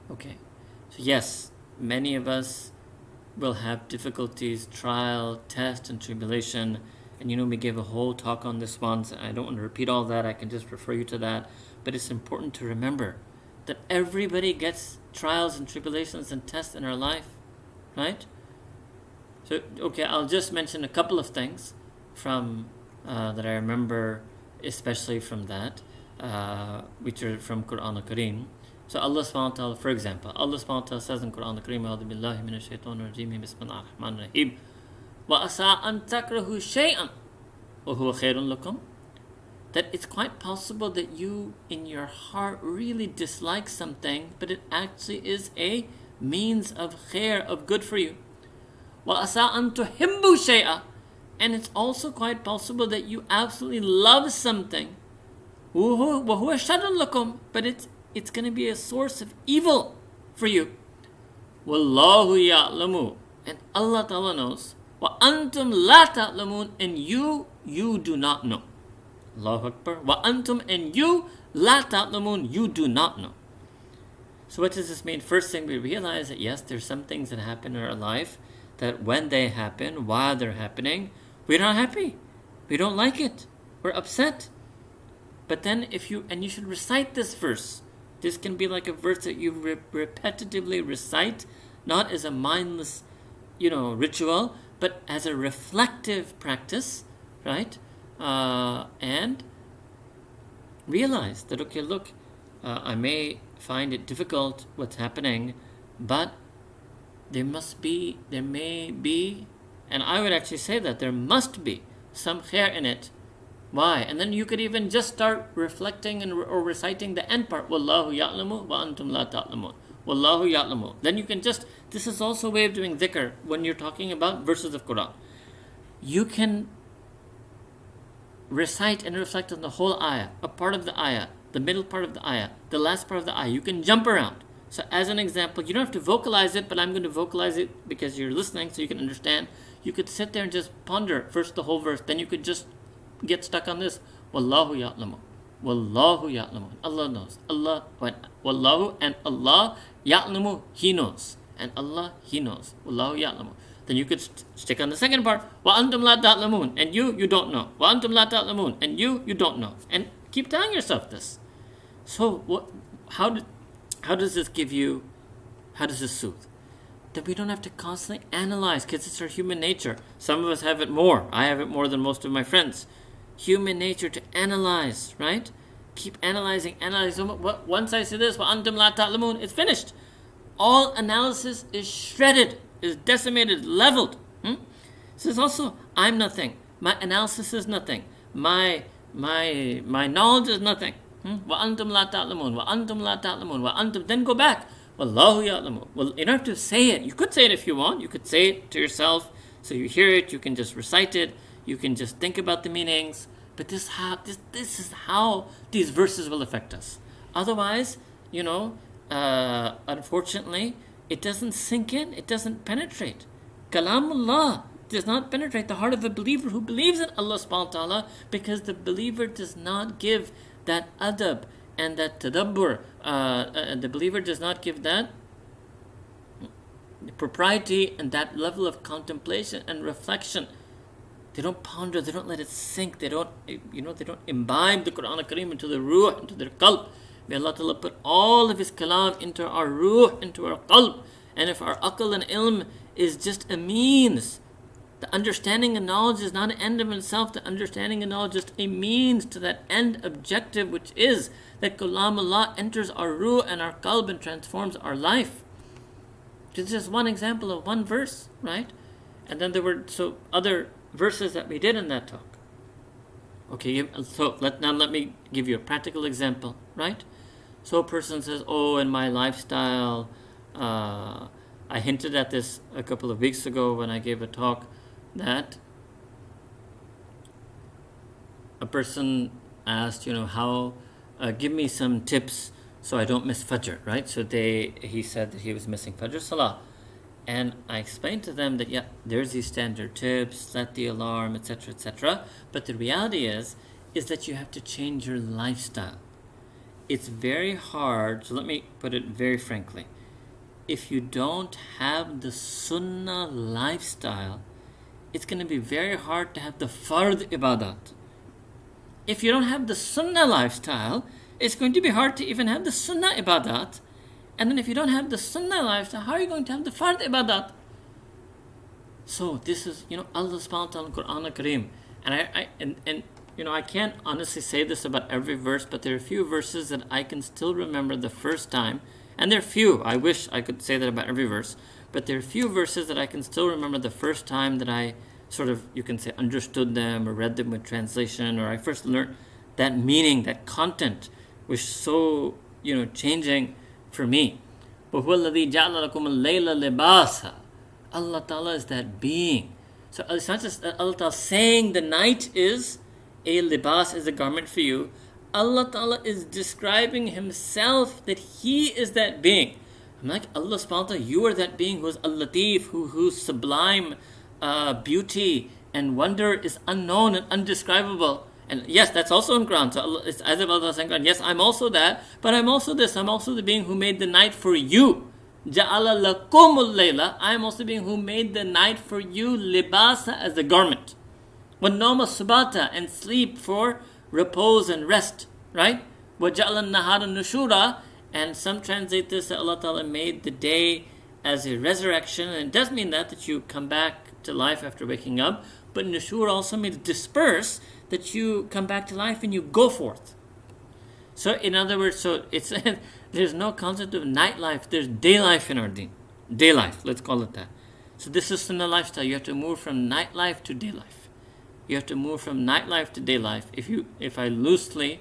Okay. So yes, many of us will have difficulties, trial, test, and tribulation. And we gave a whole talk on this once. I don't want to repeat all that. I can just refer you to that. But it's important to remember that everybody gets trials and tribulations and tests in our life, right? So, okay, I'll just mention a couple of things from that I remember, especially from that, which are from Quran al-Kareem. So Allah subhanahu wa ta'ala, for example, Allah subhanahu wa ta'ala says in Quran al-Kareem, A'udhu billahi minash shaitanir rajeem, Bismillahir Rahmanir Rahim, Wa asa an takrahu shay'an wa huwa khairun lakum. That it's quite possible that you in your heart really dislike something, but it actually is a means of khair, of good for you. Wa asa an tuhibbu shay'a. And it's also quite possible that you absolutely love something, wa huwa sharrun lakum, but it's going to be a source of evil for you. Wallahu ya'lamu, and Allah Ta'ala knows. Wa antum la ta'lamun, and you do not know. Allahu Akbar. Wa antum, and you la ta'lamun, you do not know. So what does this mean? First thing, we realize that yes, there's some things that happen in our life that when they happen, while they're happening, we're not happy. We don't like it. We're upset. But then you should recite this verse. This can be like a verse that you repetitively recite, not as a mindless, ritual, but as a reflective practice, right? And realize that, okay, look, I may find it difficult what's happening, but there may be, and I would actually say that there must be some khair in it. Why? And then you could even just start reflecting or reciting the end part. Wallahu ya'lamu wa antum la ta'lamun. Wallahu ya'lamu. Then you can just, this is also a way of doing dhikr when you're talking about verses of Quran. You can recite and reflect on the whole ayah, a part of the ayah, the middle part of the ayah, the last part of the ayah. You can jump around. So as an example, you don't have to vocalize it, but I'm going to vocalize it because you're listening so you can understand. You could sit there and just ponder first the whole verse. Then you could just get stuck on this. Wallahu ya'lamu. Wallahu ya'lamu. Allah knows. Allah, Wallahu, and Allah ya'lamu, He knows. And Allah, He knows. Wallahu ya'lamu. Then you could stick on the second part. Wa antum la ta'lamun. And you don't know. Wa antum la ta'lamun. And you don't know. And keep telling yourself this. So how does this give you, how does this soothe? That we don't have to constantly analyze, because it's our human nature. Some of us have it more. I have it more than most of my friends. Human nature to analyze, right? Keep analyzing. Once I say this, wa antum la ta'lamun, it's finished. All analysis is shredded, is decimated, leveled. So it's also, I'm nothing. My analysis is nothing. My knowledge is nothing. Wa antum la ta'lamun, wa antum la ta'lamun, wa antum. Then go back. Wallahu ya'lamu. Well, you don't have to say it. You could say it if you want. You could say it to yourself. So you hear it. You can just recite it. You can just think about the meanings. But this is how these verses will affect us. Otherwise, unfortunately, it doesn't sink in. It doesn't penetrate. Kalamullah does not penetrate the heart of a believer who believes in Allah subhanahu wa ta'ala, because the believer does not give that adab and that tadabbur. The believer does not give that propriety and that level of contemplation and reflection. They don't ponder, they don't let it sink, they don't imbibe the Quran al-Kareem into the ruh, into their qalb. May Allah Ta'ala put all of His kalam into our ruh, into our qalb. And if our aql and ilm is just a means, the understanding and knowledge is not an end of itself. The understanding and knowledge is just a means to that end objective, which is that kalam Allah enters our ruh and our qalb and transforms our life. This is just one example of one verse, right? And then there were other verses that we did in that talk. Okay, so let me give you a practical example, right? So a person says, in my lifestyle, I hinted at this a couple of weeks ago when I gave a talk, that a person asked, give me some tips so I don't miss Fajr, right? So he said that he was missing Fajr Salah. And I explained to them that, there's these standard tips, set the alarm, etc., etc. But the reality is that you have to change your lifestyle. It's very hard, so let me put it very frankly. If you don't have the sunnah lifestyle, it's going to be very hard to have the fard ibadat. If you don't have the sunnah lifestyle, it's going to be hard to even have the sunnah ibadat. And then if you don't have the sunnah lifestyle, how are you going to have the fard ibadat? So this is, Allah subhanahu wa ta'ala in Quran al-Kareem. And I can't honestly say this about every verse, but there are a few verses that I can still remember the first time. And there are few, I wish I could say that about every verse, but there are a few verses that I can still remember the first time that I sort of, you can say, understood them or read them with translation, or I first learned that meaning, that content was so, changing for me. وَهُوَ الَّذِي جَعَلَ لَكُمُ اللَّيْلَ لِبَاسًا. Allah Ta'ala is that being. So it's not just Allah Ta'ala saying the night is a libas, is a garment for you. Allah Ta'ala is describing Himself that He is that being. I'm like, Allah subhanahu wa ta'ala, you are that being who is al-latif, whose sublime beauty and wonder is unknown and undescribable. And yes, that's also in Quran. So Allah, it's as if Allah is saying, yes, I'm also that, but I'm also this. I'm also the being who made the night for you. Ja'ala lakumul layla. I'm also the being who made the night for you, libasa, as a garment. وَالنَّوْمَ subata, and sleep for repose and rest, right? وَجَعَلَ النَّهَارَ nushura, and some translate this that Allah Ta'ala made the day as a resurrection, and it does mean that you come back to life after waking up, but nushur also means disperse, that you come back to life and you go forth. So in other words, so it's there's no concept of nightlife, there's day life in our deen. Day life, let's call it that. So this is sunnah lifestyle. You have to move from nightlife to day life. You have to move from nightlife to day life. If I loosely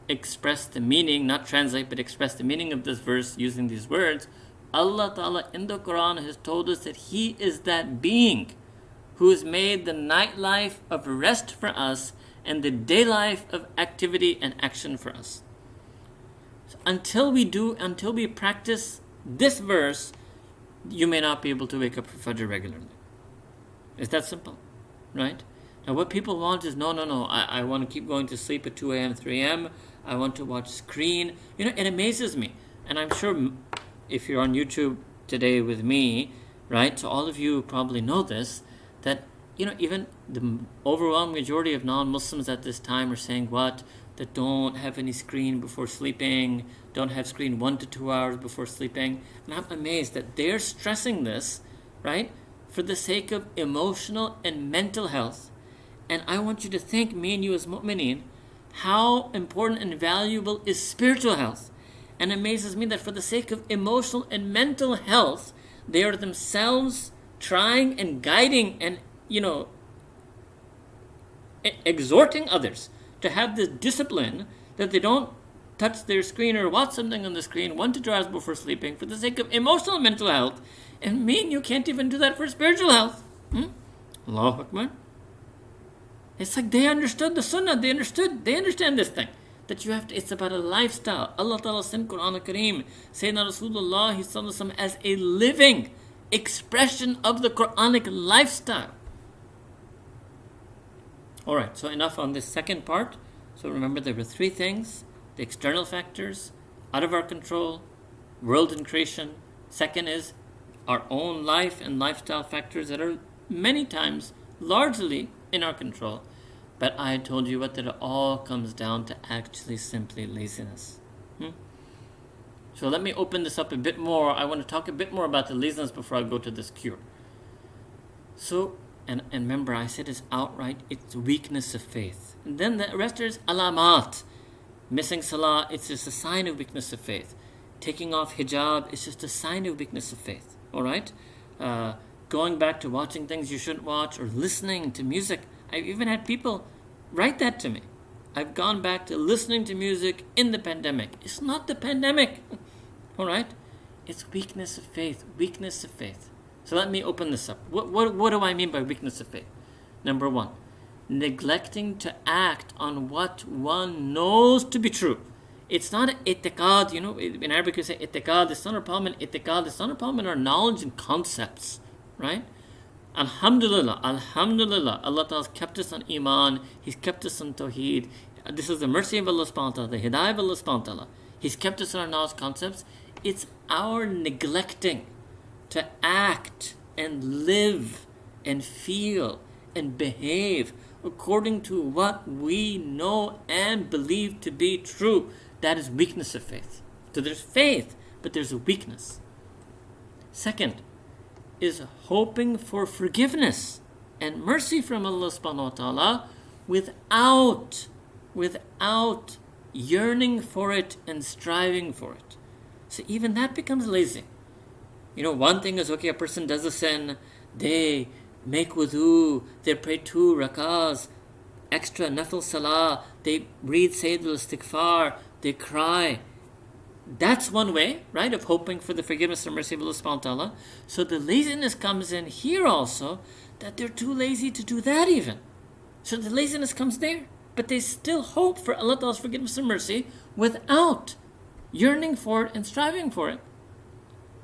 express the meaning, not translate, but express the meaning of this verse using these words, Allah Ta'ala in the Quran has told us that He is that being who has made the nightlife of rest for us and the day life of activity and action for us. So until we practice this verse, you may not be able to wake up for Fajr regularly. It's that simple, right? Now what people want is, no, I want to keep going to sleep at 2 a.m., 3 a.m., I want to watch screen. It amazes me. And I'm sure if you're on YouTube today with me, right, so all of you probably know this, that, even the overwhelming majority of non-Muslims at this time are saying what? That don't have any screen before sleeping, don't have screen 1 to 2 hours before sleeping. And I'm amazed that they're stressing this, right, for the sake of emotional and mental health. And I want you to think, me and you as mu'mineen, how important and valuable is spiritual health. And it amazes me that for the sake of emotional and mental health, they are themselves trying and guiding and, exhorting others to have this discipline that they don't touch their screen or watch something on the screen 1 to 2 hours before sleeping for the sake of emotional and mental health. And me and you can't even do that for spiritual health. Allahu Akbar. It's like they understood the sunnah. They understand this thing. That you have to, it's about a lifestyle. Allah Ta'ala sent Quran al-Kareem, Sayyidina Rasulullah as a living expression of the Quranic lifestyle. Alright, so enough on this second part. So remember there were 3 things: the external factors, out of our control, world and creation. Second is our own life and lifestyle factors that are many times largely in our control. But I told you that it all comes down to actually simply laziness. So let me open this up a bit more. I want to talk a bit more about the laziness before I go to this cure. So, and remember, I said it's outright, it's weakness of faith. And then the rest is alamat. Missing salah, it's just a sign of weakness of faith. Taking off hijab, it's just a sign of weakness of faith. Alright? Going back to watching things you shouldn't watch or listening to music. I've even had people write that to me. I've gone back to listening to music in the pandemic. It's not the pandemic. Alright? It's weakness of faith. Weakness of faith. So let me open this up. What do I mean by weakness of faith? Number 1, neglecting to act on what one knows to be true. It's not itiqad, in Arabic you say itiqad. It's not a problem in itiqad. It's not a problem in our knowledge and concepts. Right? Alhamdulillah, Allah Ta'ala has kept us on Iman, He's kept us on Tawheed. This is the mercy of Allah subhanahu wa ta'ala, the hidayah of Allah subhanahu wa ta'ala. He's kept us on our knowledge concepts. It's our neglecting to act and live and feel and behave according to what we know and believe to be true. That is weakness of faith. So there's faith, but there's a weakness. Second, is hoping for forgiveness and mercy from Allah subhanahu wa ta'ala without yearning for it and striving for it. So even that becomes lazy. One thing is, okay, a person does a sin, they make wudu, they pray 2 rakahs, extra nafil salah, they read Sayyid al-Istighfar, they cry. That's one way, right, of hoping for the forgiveness and mercy of Allah subhanahu wa ta'ala. So the laziness comes in here also, that they're too lazy to do that even. So the laziness comes there. But they still hope for Allah Ta'ala's forgiveness and mercy without yearning for it and striving for it.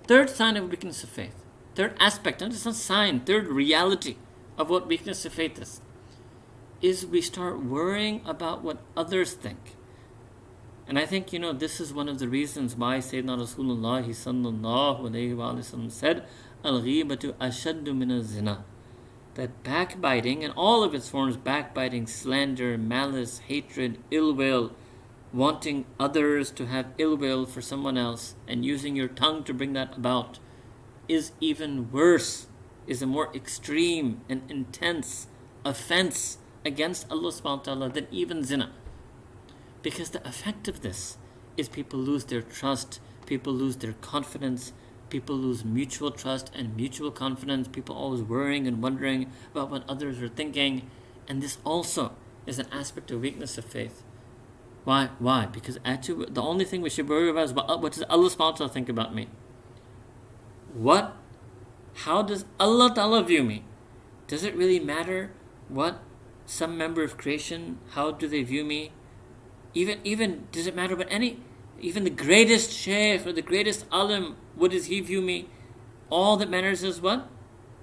Third sign of weakness of faith. Third aspect, not just a sign, third reality of what weakness of faith is we start worrying about what others think. And I think, this is one of the reasons why Sayyidina Rasulullah sallallahu alayhi wa sallam said, Al-ghibatu ashaddu min al-zina. That backbiting, and all of its forms, backbiting, slander, malice, hatred, ill will, wanting others to have ill will for someone else, and using your tongue to bring that about, is even worse is a more extreme and intense offense against Allah subhanahu wa ta'ala than even zina. Because the effect of this is people lose their trust, people lose their confidence, people lose mutual trust and mutual confidence, people always worrying and wondering about what others are thinking. And this also is an aspect of weakness of faith. Why? Because actually the only thing we should worry about is what does Allah subhanahu wa ta'ala think about me? How does Allah ta'ala view me? Does it really matter what some member of creation, how do they view me? Even does it matter what even the greatest Shaykh or the greatest alim, what does he view me? All that matters is what?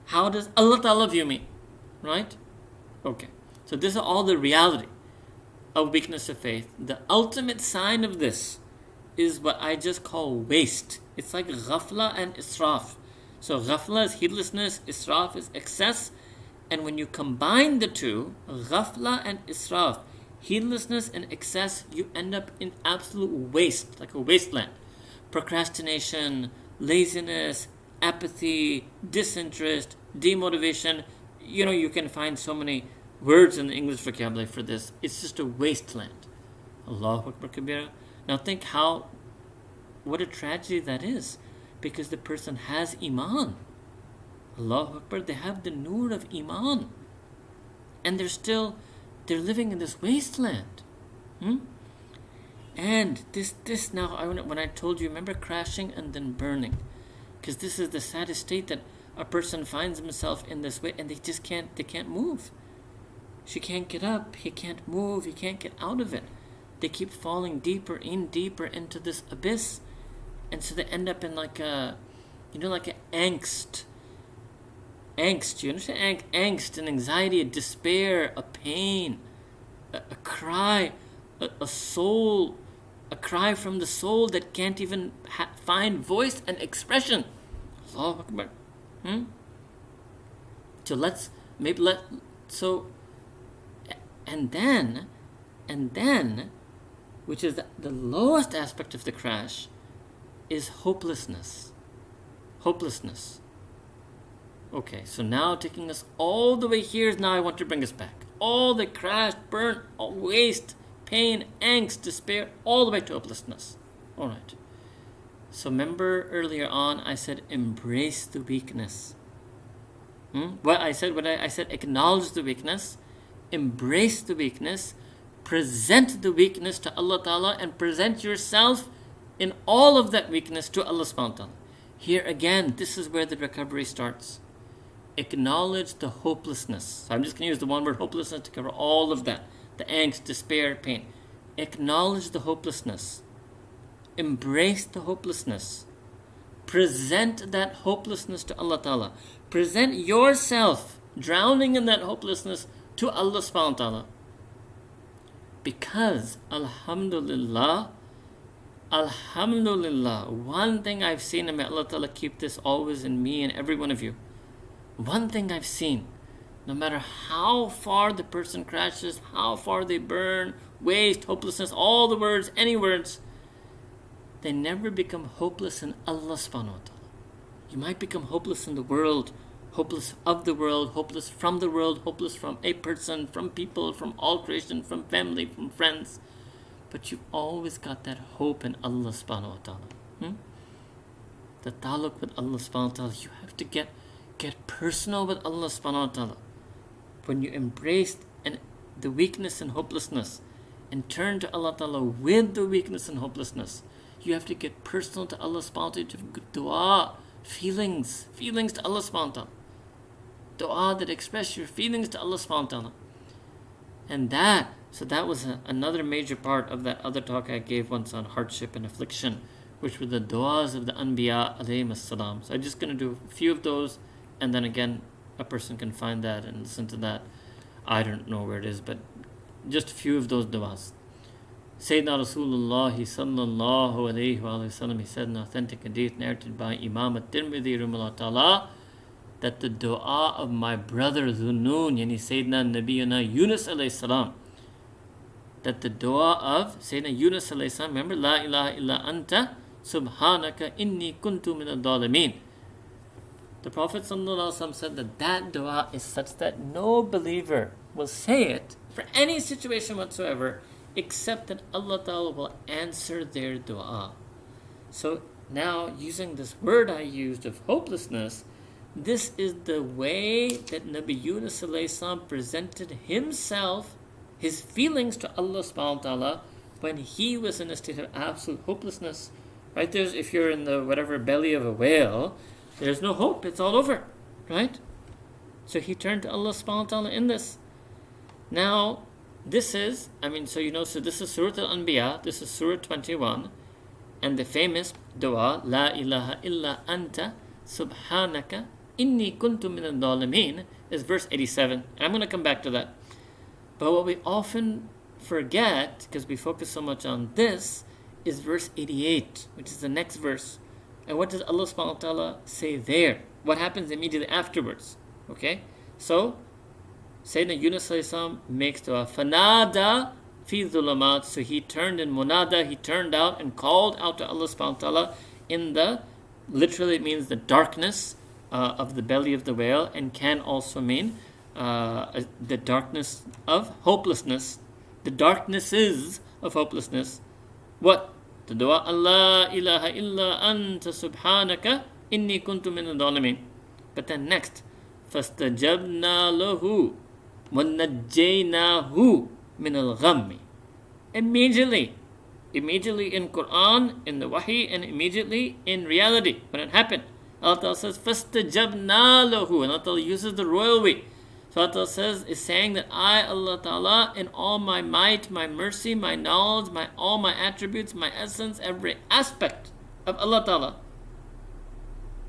How does Allah ta'ala view me? Right? Okay. So this is all the reality of weakness of faith. The ultimate sign of this is what I just call waste. It's like ghafla and israf. So ghafla is heedlessness, israf is excess. And when you combine the two, ghafla and israf, heedlessness and excess, you end up in absolute waste, like a wasteland. Procrastination, laziness, apathy, disinterest, demotivation. You can find so many words in the English vocabulary for this. It's just a wasteland. Allahu Akbar Kabira. Now think what a tragedy that is, because the person has iman. Allahu Akbar, they have the nur of iman. And they're living in this wasteland. And this now, when I told you, remember crashing and then burning. Because this is the saddest state that a person finds himself in this way, and they can't move. She can't get up, he can't move, he can't get out of it. They keep falling deeper into this abyss. And so they end up in like an angst. Angst, you understand? Angst and anxiety, a despair, a pain, a cry, a soul, a cry from the soul that can't even find voice and expression. Allahu Akbar. And then, which is the lowest aspect of the crash, is hopelessness. Hopelessness. Okay, so now taking us all the way here, now I want to bring us back. All the crash, burn, waste, pain, angst, despair, all the way to hopelessness. Alright. So remember earlier on, I said embrace the weakness. I said acknowledge the weakness, embrace the weakness, present the weakness to Allah Ta'ala, and present yourself in all of that weakness to Allah subhanahu wa ta'ala. Here again, this is where the recovery starts. Acknowledge the hopelessness. So I'm just going to use the one word hopelessness to cover all of that. The angst, despair, pain. Acknowledge the hopelessness. Embrace the hopelessness. Present that hopelessness to Allah Ta'ala. Present yourself drowning in that hopelessness to Allah subhanahu wa ta'ala. Because, alhamdulillah, one thing I've seen, and may Allah Ta'ala keep this always in me and every one of you. One thing I've seen, no matter how far the person crashes, how far they burn, waste, hopelessness, all the words, any words, they never become hopeless in Allah subhanahu wa ta'ala. You might become hopeless in the world, hopeless of the world, hopeless from the world, hopeless from a person, from people, from all creation, from family, from friends. But you've always got that hope in Allah subhanahu wa ta'ala. The taluk with Allah subhanahu wa ta'ala, you have to get personal with Allah subhanahu wa ta'ala. When you embrace the weakness and hopelessness and turn to Allah ta'ala with the weakness and hopelessness, you have to get personal to Allah subhanahu wa ta'ala, to give dua, feelings to Allah subhanahu wa ta'ala. Dua that express your feelings to Allah subhanahu wa ta'ala. And that was another major part of that other talk I gave once on hardship and affliction, which were the du'as of the Anbiya alayhim as-salam. So I'm just going to do a few of those, and then again, a person can find that and listen to that. I don't know where it is, but just a few of those du'as. Sayyidina Rasulullah sallallahu alayhi wa sallam, he said in an authentic hadith narrated by Imam at-Tirmidhi rahimahullah ta'ala, that the dua of my brother Zunnun, yani Sayyidina Nabiyuna Yunus alayhi salam, that the dua of Sayyidina Yunus alayhi salam, remember, La ilaha illa anta subhanaka inni kuntu min al-dhalimeen. The Prophet ﷺ said that that dua is such that no believer will say it for any situation whatsoever except that Allah Ta'ala will answer their dua. So now, using this word I used of hopelessness, this is the way that Nabi Yunus ﷺ presented himself, his feelings to Allah subhanahu wa ta'ala when he was in a state of absolute hopelessness. Right? There's, if you're in the whatever belly of a whale, there's no hope, it's all over. Right? So he turned to Allah subhanahu wa ta'ala in this. Now, this is, so this is Surah Al-Anbiya, this is Surah 21, and the famous dua, La ilaha illa anta subhanaka inni kuntu min al-zalimin, is verse 87. And I'm going to come back to that. But what we often forget, because we focus so much on this, is verse 88, which is the next verse. And what does Allah subhanahu wa ta'ala say there? What happens immediately afterwards? Okay? So, Sayyidina Yunus makes dua. Fanada fi dhulumat. So he turned in munada, he turned out and called out to Allah subhanahu wa ta'ala in the, literally it means the darkness of the belly of the whale, and can also mean the darkness of hopelessness. The darknesses of hopelessness. What? The dua, Allah ilaha illa anta subhanaka inni kuntu min al-zalimin. But then next, فَاسْتَجَبْنَا لَهُ وَنَجَّيْنَاهُ مِنَ الْغَمِّ. Immediately in Quran, in the Wahi, and immediately in reality, when it happened, Allah Ta'ala says, فَاسْتَجَبْنَا لَهُ. And Allah Ta'ala uses the royal we. So Allah Ta'ala is saying that I, Allah Ta'ala, in all my might, my mercy, my knowledge, all my attributes, my essence, every aspect of Allah Ta'ala,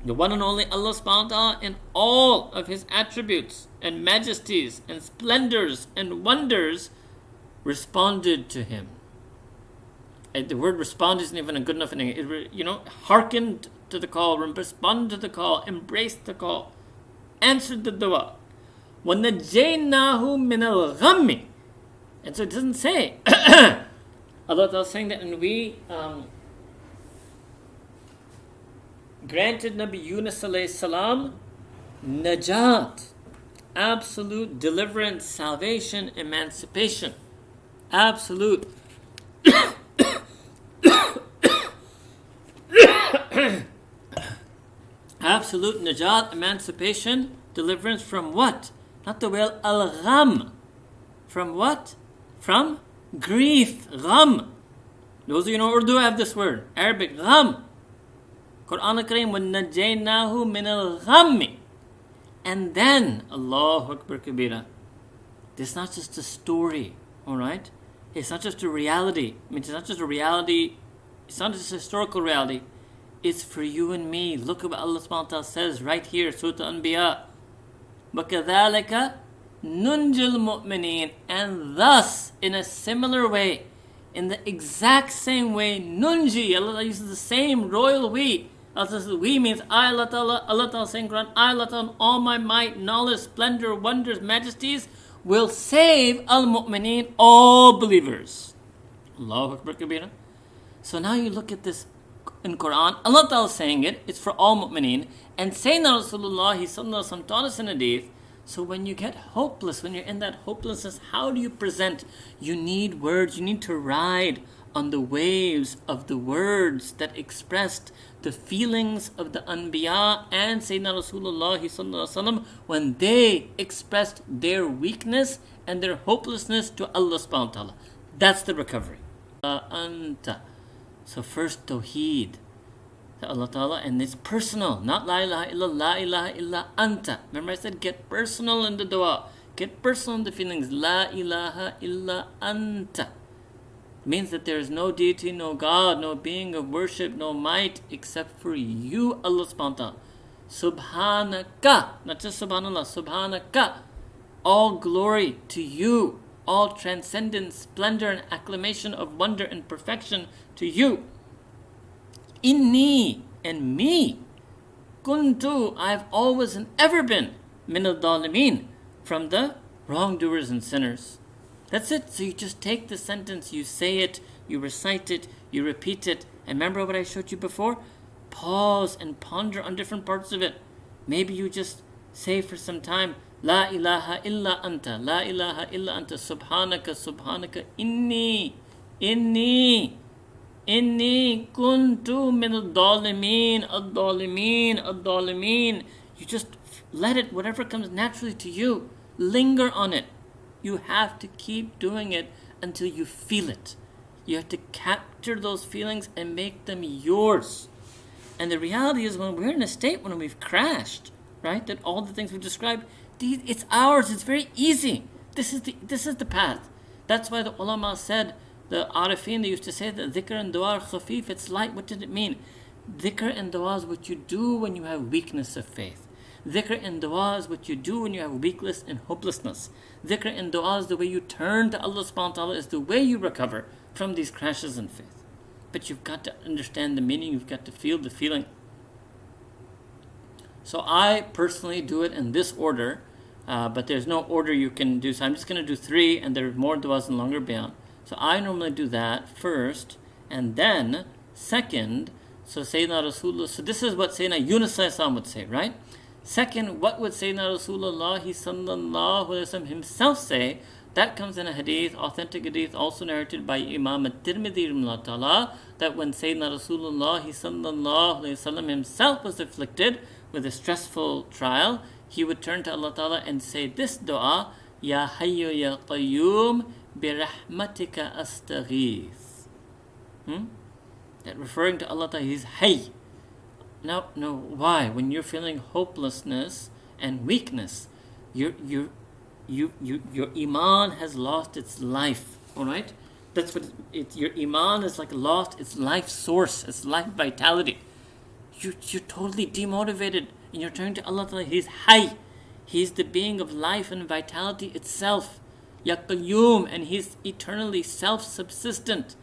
the one and only Allah subhanahu wa ta'ala, in all of his attributes and majesties and splendors and wonders, responded to him. And the word respond isn't even a good enough thing. Hearkened to the call, responded to the call, embraced the call, answered the dua. وَنَجَّيْنَاهُ مِنَ الْغَمِّ. And so it doesn't say. Allah Ta'ala is saying that, and we granted Nabi Yunus alayhi salam najat, absolute deliverance, salvation, emancipation, absolute absolute najat, emancipation, deliverance from what? Not the whale, al-gham. From what? From grief, gham. Those of you know Urdu have this word, Arabic, gham. Quran al-Kareem, وَنَجَّيْنَاهُ مِنَ الْغَمِّ. And then, Allahu Akbar Kabira. This is not just a story, alright? It's not just a reality. It's not just a reality. It's not just a historical reality. It's for you and me. Look at what Allah subhanahu wa ta'ala says right here, Surah Al-Anbiya. وَكَذَلِكَ نُنْجِ الْمُؤْمِنِينَ. And thus, in a similar way, in the exact same way, nunji, Allah uses the same royal we. Allah says we means I, Allah Ta'ala saying Quran, I, Allah Ta'ala, all my might, knowledge, splendor, wonders, majesties, will save al-mu'mineen, all believers. Allahu Akbar Kabira. So now you look at this in Quran, Allah Ta'ala saying it's for all mu'mineen, and Sayyidina Rasulullah sallallahu alaihi wasallam taught us in hadith. So when you get hopeless, when you're in that hopelessness, how do you present? You need words. You need to ride on the waves of the words that expressed the feelings of the Anbiya and Sayyidina Rasulullah sallallahu alaihi wasallam when they expressed their weakness and their hopelessness to Allah subhanahu wa ta'ala. That's the recovery. Anta. So first Tawheed. Allah Ta'ala, and it's personal, not la ilaha illa anta. Remember I said get personal in the dua, get personal in the feelings. La ilaha illa anta means that there is no deity, no God, no being of worship, no might except for you, Allah subhanahu wa ta'ala. Subhanaka, not just subhanallah, subhanaka, all glory to you, all transcendent splendor and acclamation of wonder and perfection to you. Inni, and me, kuntu, I've always and ever been, min al-dhalimeen, from the wrongdoers and sinners. That's it. So you just take the sentence, you say it, you recite it, you repeat it, and remember what I showed you before? Pause and ponder on different parts of it. Maybe you just say for some time, La ilaha illa anta, La ilaha illa anta, Subhanaka, Subhanaka, Inni kuntu min ad-dalimin, ad-dalimin, ad-dalimin. You just let it, whatever comes naturally to you, linger on it. You have to keep doing it until you feel it. You have to capture those feelings and make them yours. And the reality is, when we're in a state when we've crashed, right, that all the things we've described, it's ours. It's very easy. This is the path. That's why the ulama said, the arifin, they used to say that dhikr and dua are khafif, it's light. What did it mean? Dhikr and dua is what you do when you have weakness of faith. Dhikr and dua is what you do when you have weakness and hopelessness. Dhikr and dua is the way you turn to Allah subhanahu wa ta'ala, is the way you recover from these crashes in faith. But you've got to understand the meaning, you've got to feel the feeling. So I personally do it in this order, but there's no order you can do. So I'm just going to do 3, and there are more du'as and longer bayan. So I normally do that first, and then second, so Sayyidina Rasulullah, so this is what Sayyidina Yunus would say, right? Second, what would Sayyidina Rasulullah sallallahu alaihi wasallam himself say? That comes in a hadith, authentic hadith, also narrated by Imam at-Tirmidhi rahimahullah ta'ala, that when Sayyidina Rasulullah sallallahu alaihi wasallam himself was afflicted with a stressful trial, he would turn to Allah ta'ala and say this dua, Ya Hayyu Ya Qayyum Birahmatika Astaghith. That referring to Allah ta'ala, He's Hayy. No, why? When you're feeling hopelessness and weakness, your iman has lost its life. All right, that's what your iman is like, lost its life source, its life vitality. You're totally demotivated, and you're turning to Allah Ta'ala. He's Hayy. He's the being of life and vitality itself. Ya Qayyum, and He's eternally self-subsistent,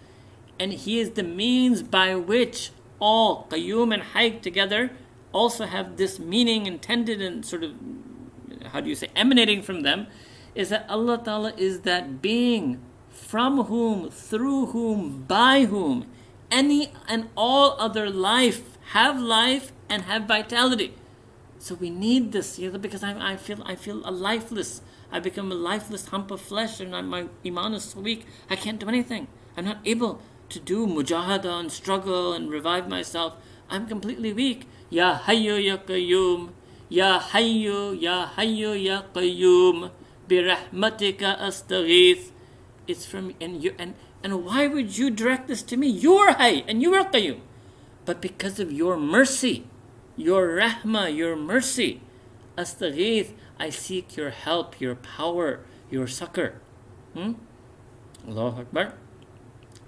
and He is the means by which all Qayyum and Hayy together also have this meaning intended and sort of, emanating from them, is that Allah Ta'ala is that being from whom, through whom, by whom any and all other life have life and have vitality. So we need this, because I feel a lifeless. I become a lifeless hump of flesh, and my iman is so weak. I can't do anything. I'm not able to do mujahada and struggle and revive myself. I'm completely weak. Ya Hayyu Ya Qayyum, Ya Hayyu Ya Qayyum, Birahmatika Astaghith. It's from and why would you direct this to me? You're Hayy and you are Qayyum. But because of your mercy, your rahmah, your mercy, Astaghith, I seek your help, your power, your succor. Allahu Akbar.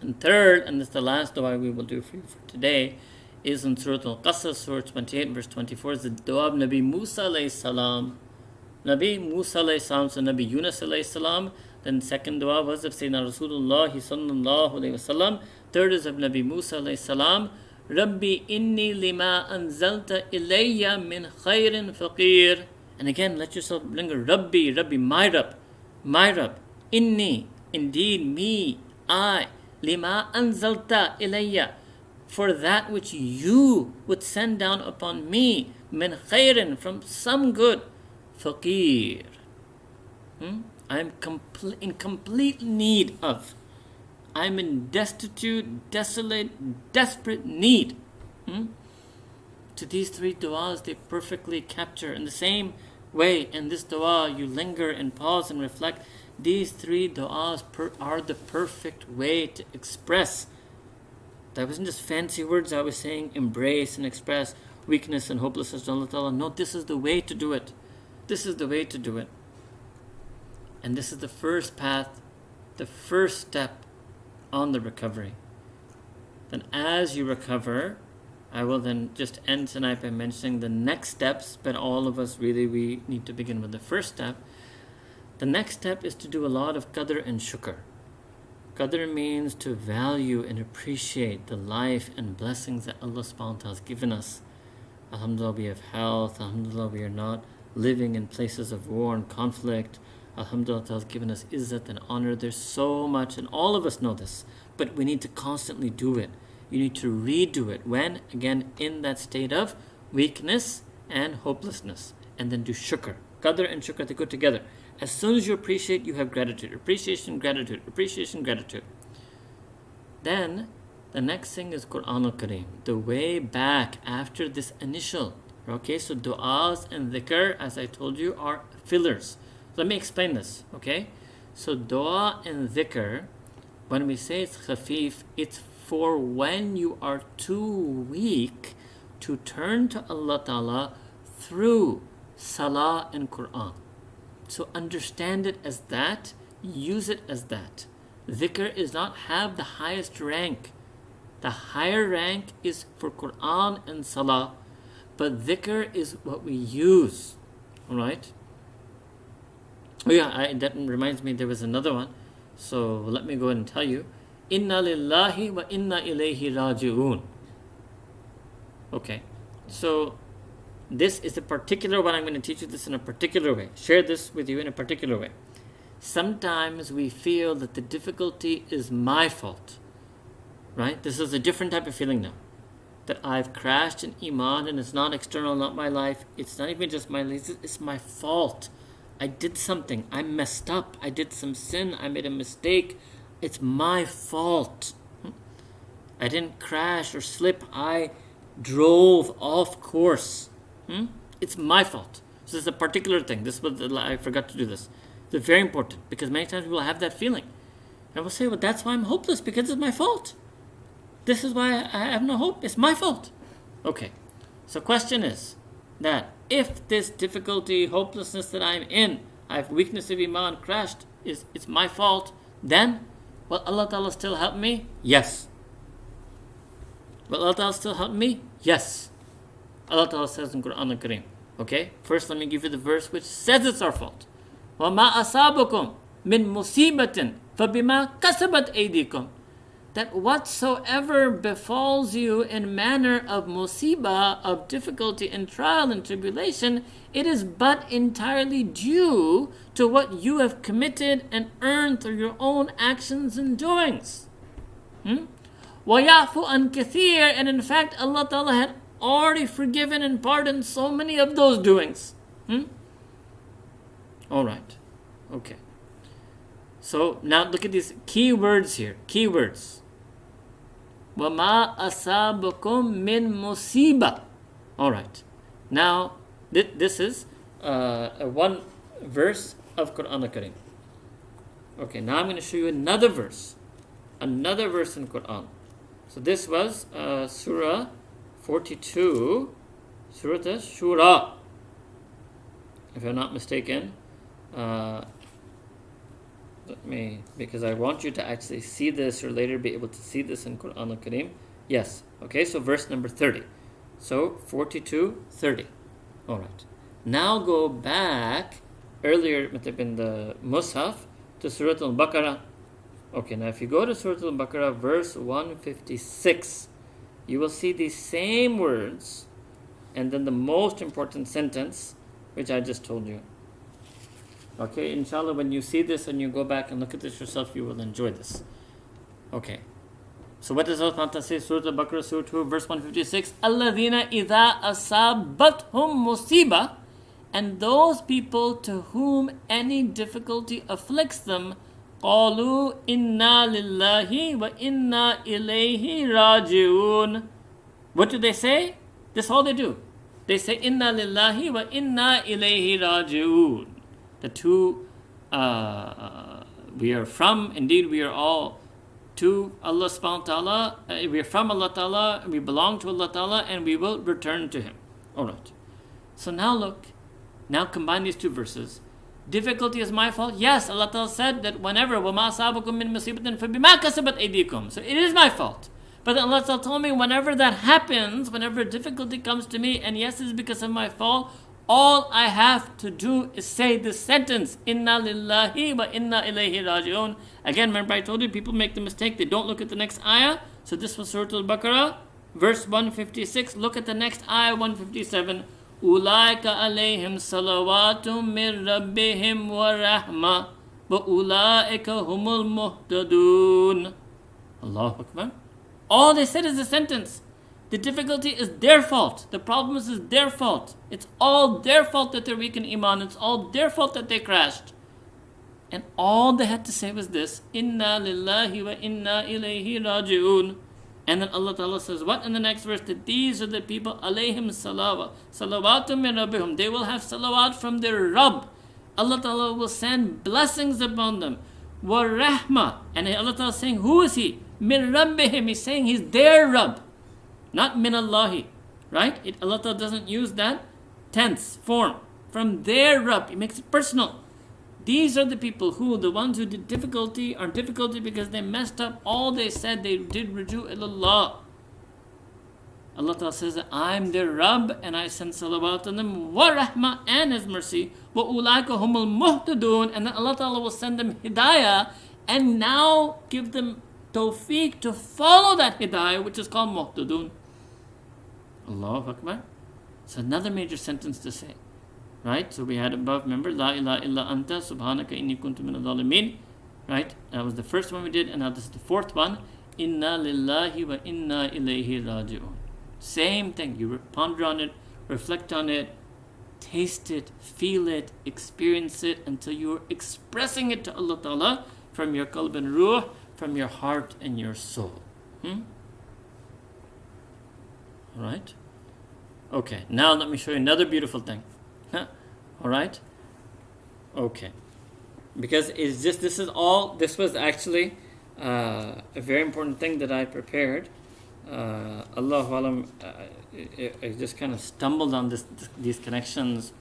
And third, and this is the last dua we will do for you for today, is in Surah Al-Qasas, Surah 28, verse 24, is the dua of Nabi Musa alayhi salam. Nabi Musa alayhi salam, so Nabi Yunus alayhi salam. Then second dua was of Sayyidina Rasulullah sallallahu alayhi wasallam. Third is of Nabi Musa alayhi salam. Rabbi inni lima anzalta ilayya min khairin faqir. And again, let yourself linger. Rabbi, my Rabb. Inni, indeed me, I, lima anzalta ilayya, for that which you would send down upon me, min khairin, from some good, faqir. I'm in complete need of. I'm in destitute, desolate, desperate need. To these 3 du'as, they perfectly capture. In the same way, in this dua, you linger and pause and reflect. These 3 du'as are the perfect way to express. That wasn't just fancy words I was saying, embrace and express weakness and hopelessness to Allah Ta'ala. No, this is the way to do it. This is the way to do it. And this is the first path, the first step on the recovery. Then as you recover, I will then just end tonight by mentioning the next steps, but all of us really, we need to begin with the first step. The next step is to do a lot of qadr and shukr. Qadr means to value and appreciate the life and blessings that Allah subhanahu wa ta'ala has given us. Alhamdulillah, we have health. Alhamdulillah, we are not living in places of war and conflict. Alhamdulillah, Allah has given us izzat and honor. There's so much, and all of us know this, but we need to constantly do it. You need to redo it. When? Again, in that state of weakness and hopelessness. And then do shukr. Qadr and shukr, they go together. As soon as you appreciate, you have gratitude. Appreciation, gratitude. Appreciation, gratitude. Then, the next thing is Quran al-Kareem. The way back after this initial. Okay, so du'as and dhikr, as I told you, are fillers. Let me explain this, okay? So dua and dhikr, when we say it's khafif, it's for when you are too weak to turn to Allah Ta'ala through salah and Quran. So understand it as that, use it as that. Dhikr is not have the highest rank. The higher rank is for Quran and salah, but dhikr is what we use. Alright? Oh yeah, that reminds me there was another one. So let me go ahead and tell you. Inna lillahi wa inna ilayhi raji'un. Okay. So this is a particular one. I'm going to teach you this in a particular way. Share this with you in a particular way. Sometimes we feel that the difficulty is my fault. Right? This is a different type of feeling now. That I've crashed in Iman and it's not external, not my life. It's not even just my life. It's my fault. I did something. I messed up. I did some sin. I made a mistake. It's my fault. I didn't crash or slip. I drove off course. It's my fault. So this is a particular thing. This was I forgot to do this. It's very important because many times we will have that feeling. And we'll say, well, that's why I'm hopeless because it's my fault. This is why I have no hope. It's my fault. Okay. So question is that if this difficulty, hopelessness that I'm in, I have weakness of Iman, crashed, it's my fault, then will Allah Ta'ala still help me? Yes. Will Allah Ta'ala still help me? Yes. Allah Ta'ala says in Quran al-Kareem. Okay? First let me give you the verse which says it's our fault. وَمَا أَصَابَكُمْ مِن مُصِيبَةٍ فَبِمَا كَسَبَتْ أَيْدِيكُمْ. That whatsoever befalls you in manner of musibah, of difficulty and trial and tribulation, it is but entirely due to what you have committed and earned through your own actions and doings. وَيَعْفُ عَنْ كَثِيرٍ. And in fact, Allah Ta'ala had already forgiven and pardoned so many of those doings. Alright. Okay. So now look at these key words here. Key words. وَمَا أَصَابَكُم مِّن مُصِيبَةٍ. Alright. Now, this is one verse of Quran al-Kareem. Okay, now I'm going to show you another verse. Another verse in Quran. So this was Surah 42, Surah Shura. If I'm not mistaken. Because I want you to actually see this or later be able to see this in Quran al-Kareem. Yes. Okay, so verse number 30. So 42, 30. Alright. Now go back earlier in the Mus'haf to Surah al-Baqarah. Okay, now if you go to Surah al-Baqarah verse 156, you will see these same words and then the most important sentence which I just told you. Okay, inshallah, when you see this and you go back and look at this yourself, you will enjoy this. Okay. So what does Allah say? Surah Al-Baqarah, Surah 2, verse 156. الَّذِينَ إِذَا أَصَابَتْهُمْ مُصِيبَةٌ. And those people to whom any difficulty afflicts them, قَالُوا إِنَّا لِلَّهِ وَإِنَّا إِلَيْهِ رَاجِعُونَ. What do they say? This is all they do. They say, إِنَّا لِلَّهِ وَإِنَّا إِلَيْهِ رَاجِعُونَ. The two, we are from, indeed we are all to Allah subhanahu wa ta'ala, we are from Allah ta'ala, we belong to Allah ta'ala, and we will return to Him. Alright. So now look, now combine these two verses. Difficulty is my fault? Yes, Allah ta'ala said that whenever, وَمَا أَصَابَكُم مِّن مُصِيبَةٍ فَبِمَا كَسَبَتْ أَيْدِيكُم. So it is my fault. But then Allah ta'ala told me whenever that happens, whenever difficulty comes to me, and yes, it's because of my fault, all I have to do is say this sentence, Inna lillahi wa inna ilayhi raji'un. Again, remember I told you people make the mistake, they don't look at the next ayah. So this was Surah Al-Baqarah, verse 156. Look at the next ayah, 157. Ulaika alayhim salawatum min rabbihim wa rahma wa ulaika humul muhtadun. Allahu Akbar. All they said is a sentence. The difficulty is their fault. The problem is their fault. It's all their fault that they're weak in Iman. It's all their fault that they crashed. And all they had to say was this, Inna lillahi wa inna ilayhi raji'un. And then Allah Ta'ala says what in the next verse? That these are the people, alayhim salawatum min rabbihum. They will have salawat from their Rabb. Allah Ta'ala will send blessings upon them. Wa rahmah. And Allah Ta'ala is saying, who is He? Min rabbihim. He's saying He's their Rabb. Not min Allahi. Right? Allah Ta'ala doesn't use that tense form. From their Rabb. He makes it personal. These are the people who, the ones who did difficulty, are difficulty because they messed up all they said. They did ruju ilallah. Allah Ta'ala says that I'm their Rabb and I send salawat on them. Wa rahmah, and His mercy. Wa ulaika humul muhtadun. And then Allah Ta'ala will send them hidayah and now give them tawfiq to follow that hidayah, which is called muhtadun. Allahu Akbar. It's another major sentence to say. Right? So we had above, remember, La ilaha illa anta subhanaka inni kuntu minadh dhalimin. Right? That was the first one we did, and now this is the fourth one. Inna lillahi wa inna ilayhi raji'un. Same thing. You ponder on it, reflect on it, taste it, feel it, experience it until you are expressing it to Allah Ta'ala from your qalb and ruh, from your heart and your soul. Alright? Okay, now let me show you another beautiful thing. Alright? Okay. Because it's just, this was actually a very important thing that I prepared. Allahu Alam, I just kind of stumbled on these connections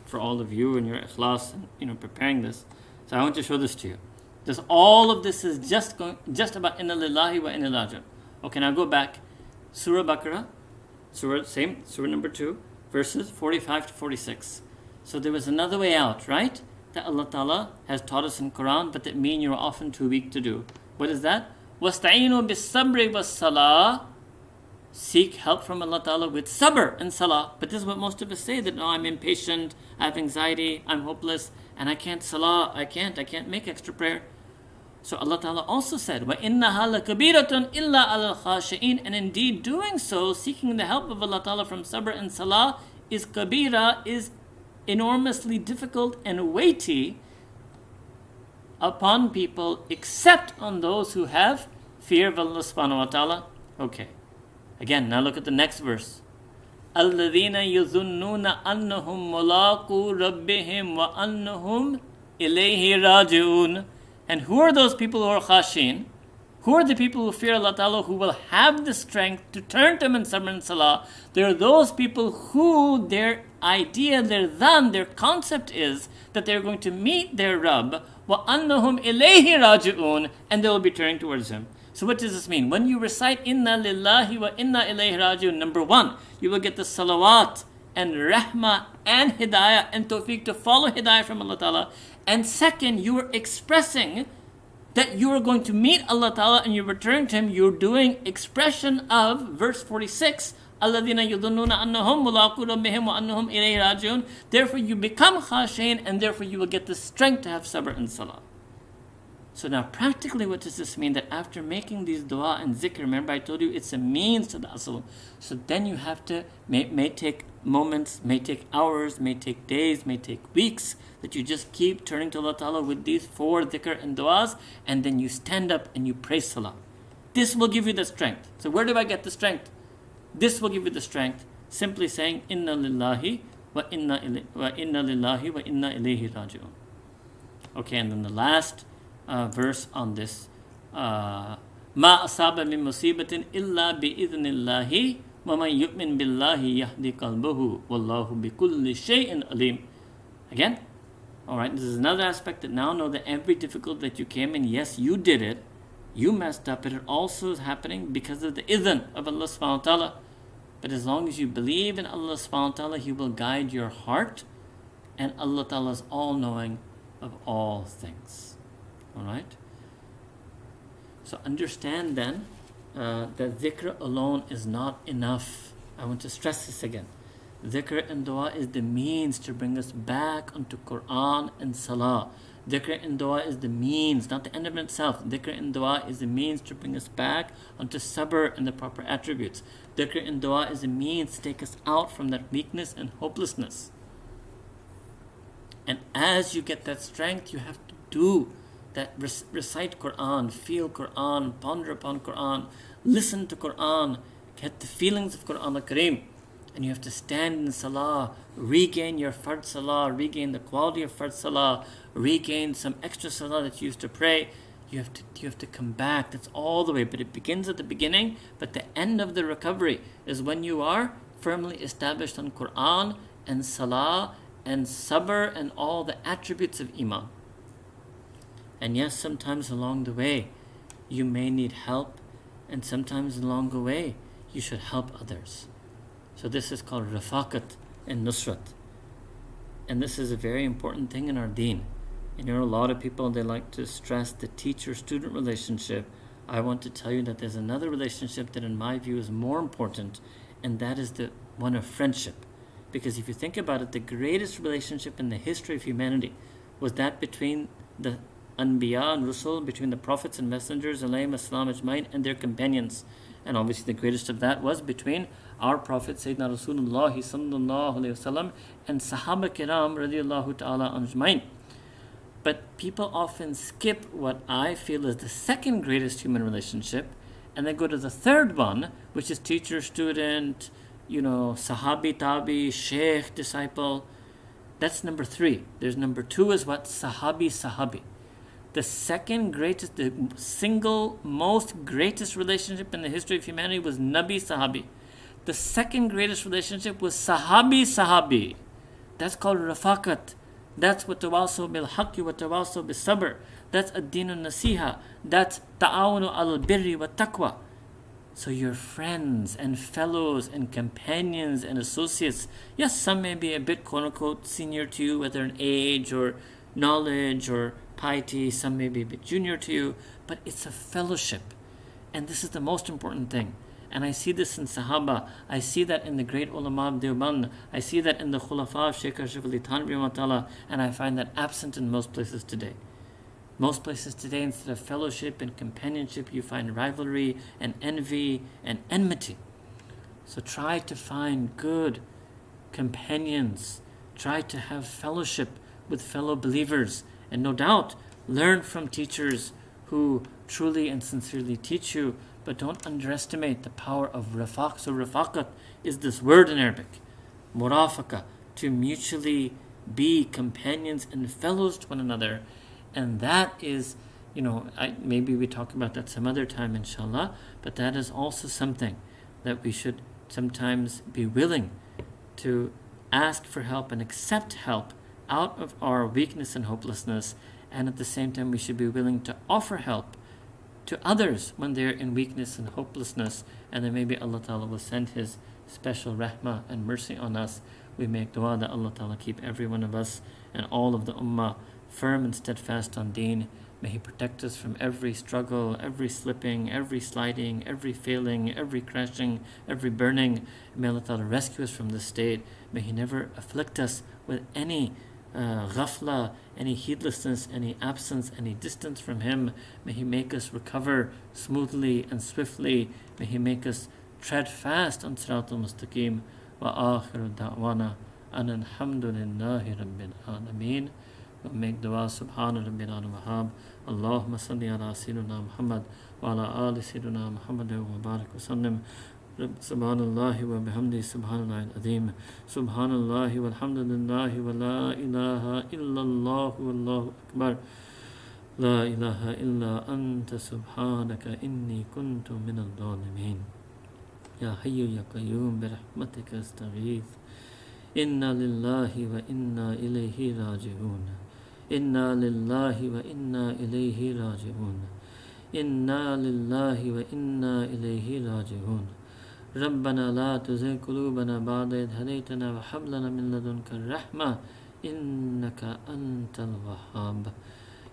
for all of you and your ikhlas and preparing this. So I want to show this to you. All of this is just about inna lillahi wa inna ilaihi raji'un. Okay, now go back. Surah Baqarah, surah number 2, verses 45 to 46. So there was another way out, right? That Allah Ta'ala has taught us in Quran, but that me and you are often too weak to do. What is that? وَاسْتَعِينُوا بِالصَّبْرِ وَالصَّلَاةِ. Seek help from Allah Ta'ala with sabr and salah. But this is what most of us say, that no, I'm impatient, I have anxiety, I'm hopeless, and I can't salah, I can't make extra prayer. So Allah Ta'ala also said, وَإِنَّهَا لَكَبِيرَةٌ إِلَّا عَلَى الْخَاشِئِينَ. And indeed doing so, seeking the help of Allah Ta'ala from sabr and salah, is kabira, is enormously difficult and weighty upon people, except on those who have fear of Allah subhanahu wa ta'ala. Okay. Again, now look at the next verse. الَّذِينَ يَظُنُّونَ أَنَّهُمْ مُلَاقُو رَبِّهِمْ وَأَنَّهُمْ إِلَيْهِ رَاجِعُونَ. And who are those people who are khashin? Who are the people who fear Allah Ta'ala, who will have the strength to turn to Him in sabr and salah? There are those people who their idea, their concept is that they're going to meet their Rabb, وَأَنَّهُمْ إِلَيْهِ رَاجِعُونَ, and they will be turning towards Him. So what does this mean? When you recite Inna lillahi wa inna ilayhi raji'un, number 1, you will get the salawat and rahmah and hidayah and tawfiq to follow hidayah from Allah Ta'ala. And second, you are expressing that you are going to meet Allah Ta'ala and you return to Him. You're doing expression of verse 46, الَّذِينَ يُظُنُّونَ أَنَّهُمْ مُلَاقُو رَبِّهِمْ وَأَنَّهُمْ إِلَيْهِ رَاجِعُونَ. Therefore you become khashin, and therefore you will get the strength to have sabr and salah. So now practically what does this mean? That after making these dua and zikr, remember I told you it's a means to the asl. So then you have to, may take moments, may take hours, may take days, may take weeks, that you just keep turning to Allah Ta'ala with these 4 dhikr and du'as, and then you stand up and you pray salah. This will give you the strength. So where do I get the strength? This will give you the strength. Simply saying, Inna lillahi wa inna lillahi wa inna ilayhi raji'un. Okay, and then the last verse on this. Ma asaba min musibatin illa bi idhnillahi wa man yu'min billahi yahdi qalbahu wallahu bi kulli shay'in alim. Again, alright, this is another aspect that now know that every difficulty that you came in, yes, you did it, you messed up, but it also is happening because of the idhn of Allah subhanahu wa ta'ala. But as long as you believe in Allah subhanahu wa ta'ala, He will guide your heart, and Allah ta'ala is all-knowing of all things. Alright? So understand then that dhikr alone is not enough. I want to stress this again. Dhikr and dua is the means to bring us back onto Quran and salah. Dhikr and dua is the means, not the end in itself. Dhikr and dua is the means to bring us back onto sabr and the proper attributes. Dhikr and dua is a means to take us out from that weakness and hopelessness. And as you get that strength, you have to do that, recite Quran, feel Quran, ponder upon Quran, listen to Quran, get the feelings of Quran al-Kareem. And you have to stand in salah, regain your fard salah, regain the quality of fard salah, regain some extra salah that you used to pray. You have to come back. That's all the way. But it begins at the beginning. But the end of the recovery is when you are firmly established on Quran and salah and sabr and all the attributes of iman. And yes, sometimes along the way you may need help, and sometimes along the way you should help others. So this is called rafaqat and nusrat. And this is a very important thing in our deen. And a lot of people, they like to stress the teacher-student relationship. I want to tell you that there's another relationship that in my view is more important, and that is the one of friendship. Because if you think about it, the greatest relationship in the history of humanity was that between the Anbiya and Rusul, between the prophets and messengers, alayhim assalam ajmain, and their companions. And obviously the greatest of that was between our Prophet Sayyidina Rasulullah sallallahu alayhi wasallam and Sahaba Kiram radiallahu ta'ala ajmain. But people often skip what I feel is the second greatest human relationship, and they go to the third one, which is teacher-student, Sahabi, Tabi, Shaykh, disciple. That's number 3. There's number 2 is what? Sahabi. The second greatest, the single most greatest relationship in the history of humanity was Nabi Sahabi. The second greatest relationship was Sahabi. That's called Rafaqat. That's what tawasaw bil haqqi wa tawasaw bis sabr. That's ad-deen nasiha. That's ta'awunu al birri wa taqwa. So your friends and fellows and companions and associates, yes, some may be a bit quote unquote senior to you, whether in age or knowledge or piety, some may be a bit junior to you, but it's a fellowship. And this is the most important thing. And I see this in Sahaba, I see that in the great ulama of Deoband, I see that in the Khulafa of Shaykh Ashraf Ali Thanvi, and I find that absent in most places today. Most places today, instead of fellowship and companionship, you find rivalry and envy and enmity. So try to find good companions. Try to have fellowship with fellow believers. And no doubt, learn from teachers who truly and sincerely teach you, but don't underestimate the power of rafaq. So rafaqat is this word in Arabic, murafaqa, to mutually be companions and fellows to one another. And that is, maybe we talk about that some other time, inshallah, but that is also something that we should sometimes be willing to ask for help and accept help out of our weakness and hopelessness. And at the same time, we should be willing to offer help to others when they're in weakness and hopelessness. And then maybe Allah Ta'ala will send His special rahmah and mercy on us. We make dua that Allah Ta'ala keep every one of us and all of the ummah firm and steadfast on Deen. May He protect us from every struggle, every slipping, every sliding, every failing, every crashing, every burning. May Allah Ta'ala rescue us from this state. May He never afflict us with any ghafla, any heedlessness, any absence, any distance from Him. May He make us recover smoothly and swiftly. May He make us tread fast on Sirat al-Mustaqim. Wa akhiru da'wana an alhamdulillahi rabbil alameen. Make dua subhana rabbil al-wahhab. Allahumma salli ala sayyidina Muhammad wa ala ali sayyidina Muhammad wa barak wa sallim. Subhanallah wa bihamdi subhanallah al-azim. Subhanallah walhamdulillah wa la ilaha illallah wallahu akbar. La ilaha illa anta subhanaka inni kuntu min al-zalimin. Ya hayyu ya qayyum bi rahmatika astaghith. Inna lillahi wa inna ilayhi raji'un. Inna lillahi wa inna ilayhi raji'un. Inna lillahi wa inna ilayhi raji'un. ربنا لا تزغ قلوبنا بعد إذ هديتنا وهب لنا من لدنك الرحمة إنك أنت الوهاب.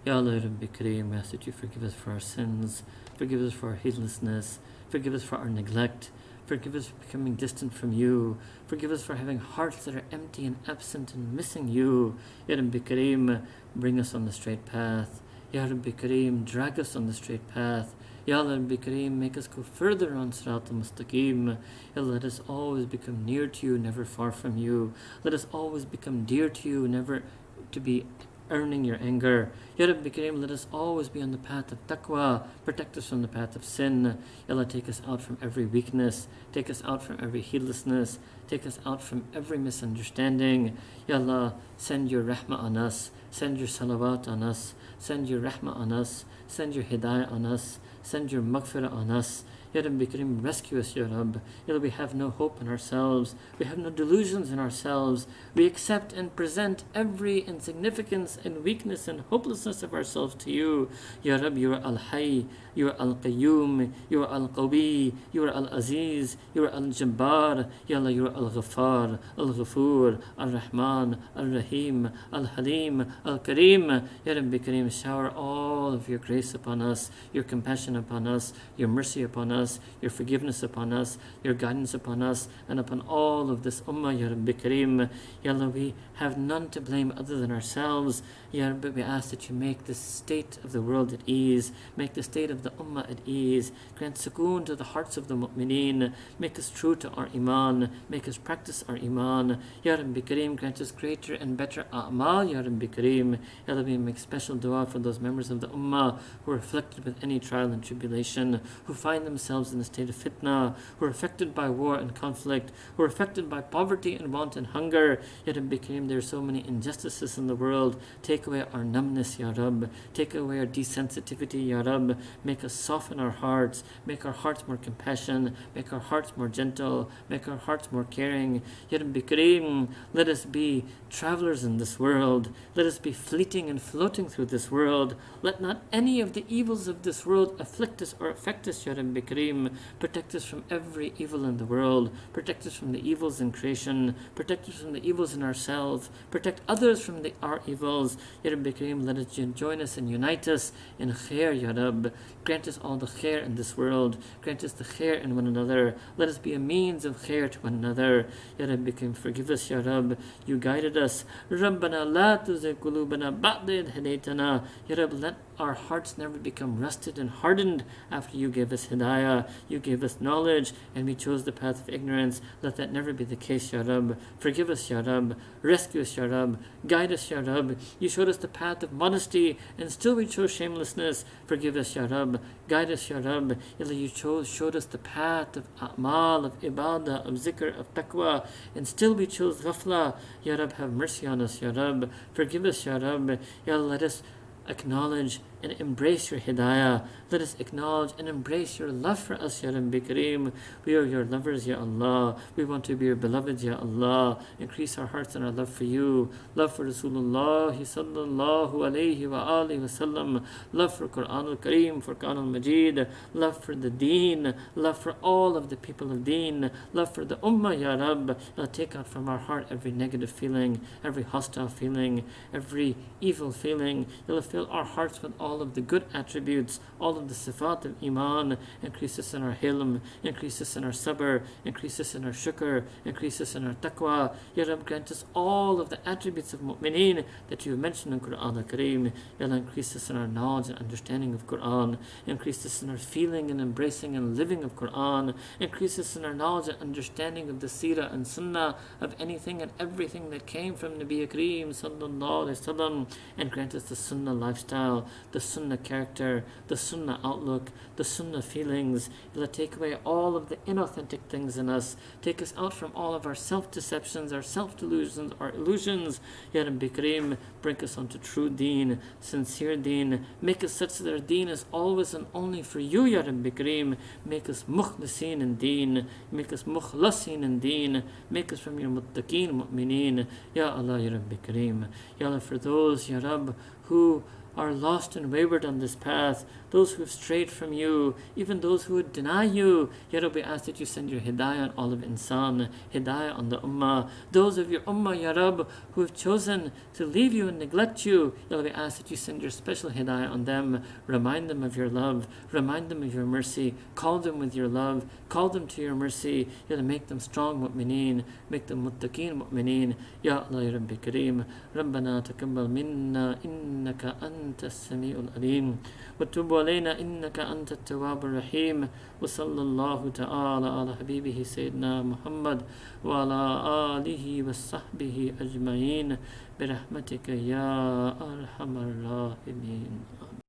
Ya Allah Rabbi Kareem, we ask that You forgive us for our sins, forgive us for our heedlessness, forgive us for our neglect, Forgive us for becoming distant from you. Forgive us for having hearts that are empty and absent and missing you. Ya Rabbi Kareem, bring us on the straight path. Ya Rabbi Kareem, drag us on the straight path. Ya Rabbi Kareem, make us go further on Sirat al-Mustaqim. Ya, let us always become near to you, never far from you. Let us always become dear to you, never to be earning your anger. Ya Rabbi Kareem, let us always be on the path of taqwa. Protect us from the path of sin. Ya Allah, take us out from every weakness. Take us out from every heedlessness. Take us out from every misunderstanding. Ya Allah, send your rahmah on us. Send your salawat on us. Send your rahmah on us. Send your hidayah on us. Send your maghfirah on us. Ya Rabbi Kareem, rescue us, Ya Rabb. Ya Rabbi, we have no hope in ourselves. We have no delusions in ourselves. We accept and present every insignificance and weakness and hopelessness of ourselves to you. Ya Rabb, you are Al-Hayy, you are Al-Qayyum, you are Al-Qawi, you are Al-Aziz, you are Al-Jabbar, Ya Allah, you are Al-Ghaffar, Al-Ghafur, Al-Rahman, Al-Rahim, Al-Halim, Al-Kareem. Ya Rabbi Kareem, shower all of your grace upon us, your compassion upon us, your mercy upon us, your forgiveness upon us, your guidance upon us, and upon all of this ummah, Ya Rabbi Kareem. Ya Allah, we have none to blame other than ourselves. Ya Rabbi, we ask that you make the state of the world at ease, make the state of the ummah at ease, grant sukoon to the hearts of the mu'mineen, make us true to our iman, make us practice our iman. Ya Rabbi Kareem, grant us greater and better a'mal, Ya Rabbi Kareem. Ya Rabbi, make special dua for those members of the ummah who are afflicted with any trial and tribulation, who find themselves in a state of fitna, who are affected by war and conflict, who are affected by poverty and want and hunger. Ya Rabbi Kareem, there are so many injustices in the world. Take away our numbness, Ya Rabb. Take away our desensitivity, Ya Rabb. Make us soften our hearts. Make our hearts more compassion. Make our hearts more gentle. Make our hearts more caring. Ya Rabbi Kareem, let us be travelers in this world. Let us be fleeting and floating through this world. Let not any of the evils of this world afflict us or affect us, Ya Rabbi Kareem. Protect us from every evil in the world. Protect us from the evils in creation. Protect us from the evils in ourselves. Protect others from our evils. Ya Rabbi Kareem, let us join us and unite us in khair, Ya Rabb. Grant us all the khair in this world. Grant us the khair in one another. Let us be a means of khair to one another. Ya Rabbi Kareem, forgive us, Ya Rabb. You guided us. Rabbana la tuzigh qulubana ba'da idh hadaytana. Ya Rabb, let our hearts never become rusted and hardened after you gave us hidayah, you gave us knowledge, and we chose the path of ignorance. Let that never be the case, Ya Rabb. Forgive us, Ya Rabb. Rescue us, Ya Rabb. Guide us, Ya Rabb. You showed us the path of modesty, and still we chose shamelessness. Forgive us, Ya Rabb. Guide us, Ya Rabb. You showed us the path of a'mal, of ibadah, of zikr, of taqwa, and still we chose ghafla. Ya Rabb, have mercy on us, Ya Rabb. Forgive us, Ya Rabb. Ya Allah, let us acknowledge and embrace your hidayah. Let us acknowledge and embrace your love for us, Ya Rabbi Kareem. We are your lovers, Ya Allah. We want to be your beloved, Ya Allah. Increase our hearts and our love for you. Love for Rasulullah sallallahu alayhi wa alihi wa sallam. Love for Quran al-Kareem, for Quran al-Majid. Love for the Deen. Love for all of the people of Deen. Love for the Ummah, Ya Rabb. Take out from our heart every negative feeling, every hostile feeling, every evil feeling. Fill our hearts with all of the good attributes, all of the sifat of iman. Increase us in our hilm, increase us in our sabr, increase us in our shukr, increase us in our taqwa. Ya Rabb, grant us all of the attributes of mu'mineen that you mentioned in Quran al-Kareem. Ya Allah, increase us in our knowledge and understanding of Quran. Increase us in our feeling and embracing and living of Quran. Increase us in our knowledge and understanding of the seerah and sunnah, of anything and everything that came from Nabi Kareem sallallahu alayhi wa sallam, and grant us the sunnah lifestyle, the sunnah character, the sunnah outlook, the sunnah feelings. Let take away all of the inauthentic things in us. Take us out from all of our self-deceptions, our self-delusions, our illusions. Ya Rabbi Kareem, bring us onto true deen, sincere deen. Make us such that our deen is always and only for you, Ya Rabbi Kareem. Make us mukhlisin in deen. Make us mukhlasin in deen. Make us from your muttaqeen mu'mineen. Ya Allah, Ya Rabbi Kareem. Ya Allah, for those, Ya Rabb, who are lost and wayward on this path, those who have strayed from you, even those who would deny you. Ya Rabbi, we ask that you send your hidayah on all of insan, hidayah on the ummah. Those of your ummah, Ya Rabbi, who have chosen to leave you and neglect you, Ya Rabbi, we ask that you send your special hidayah on them. Remind them of your love, remind them of your mercy, call them with your love, call them to your mercy. Ya Rabbi, make them strong mu'mineen, make them muttaqeen mu'mineen. Ya Allah, Ya Rabbi Kareem, ربنا تقبل منا إنك أنت السميع العليم وتب علينا إنك أنت التواب الرحيم وصلى الله تعالى على حبيبه سيدنا محمد وعلى آله وصحبه أجمعين برحمتك يا أرحم الراحمين.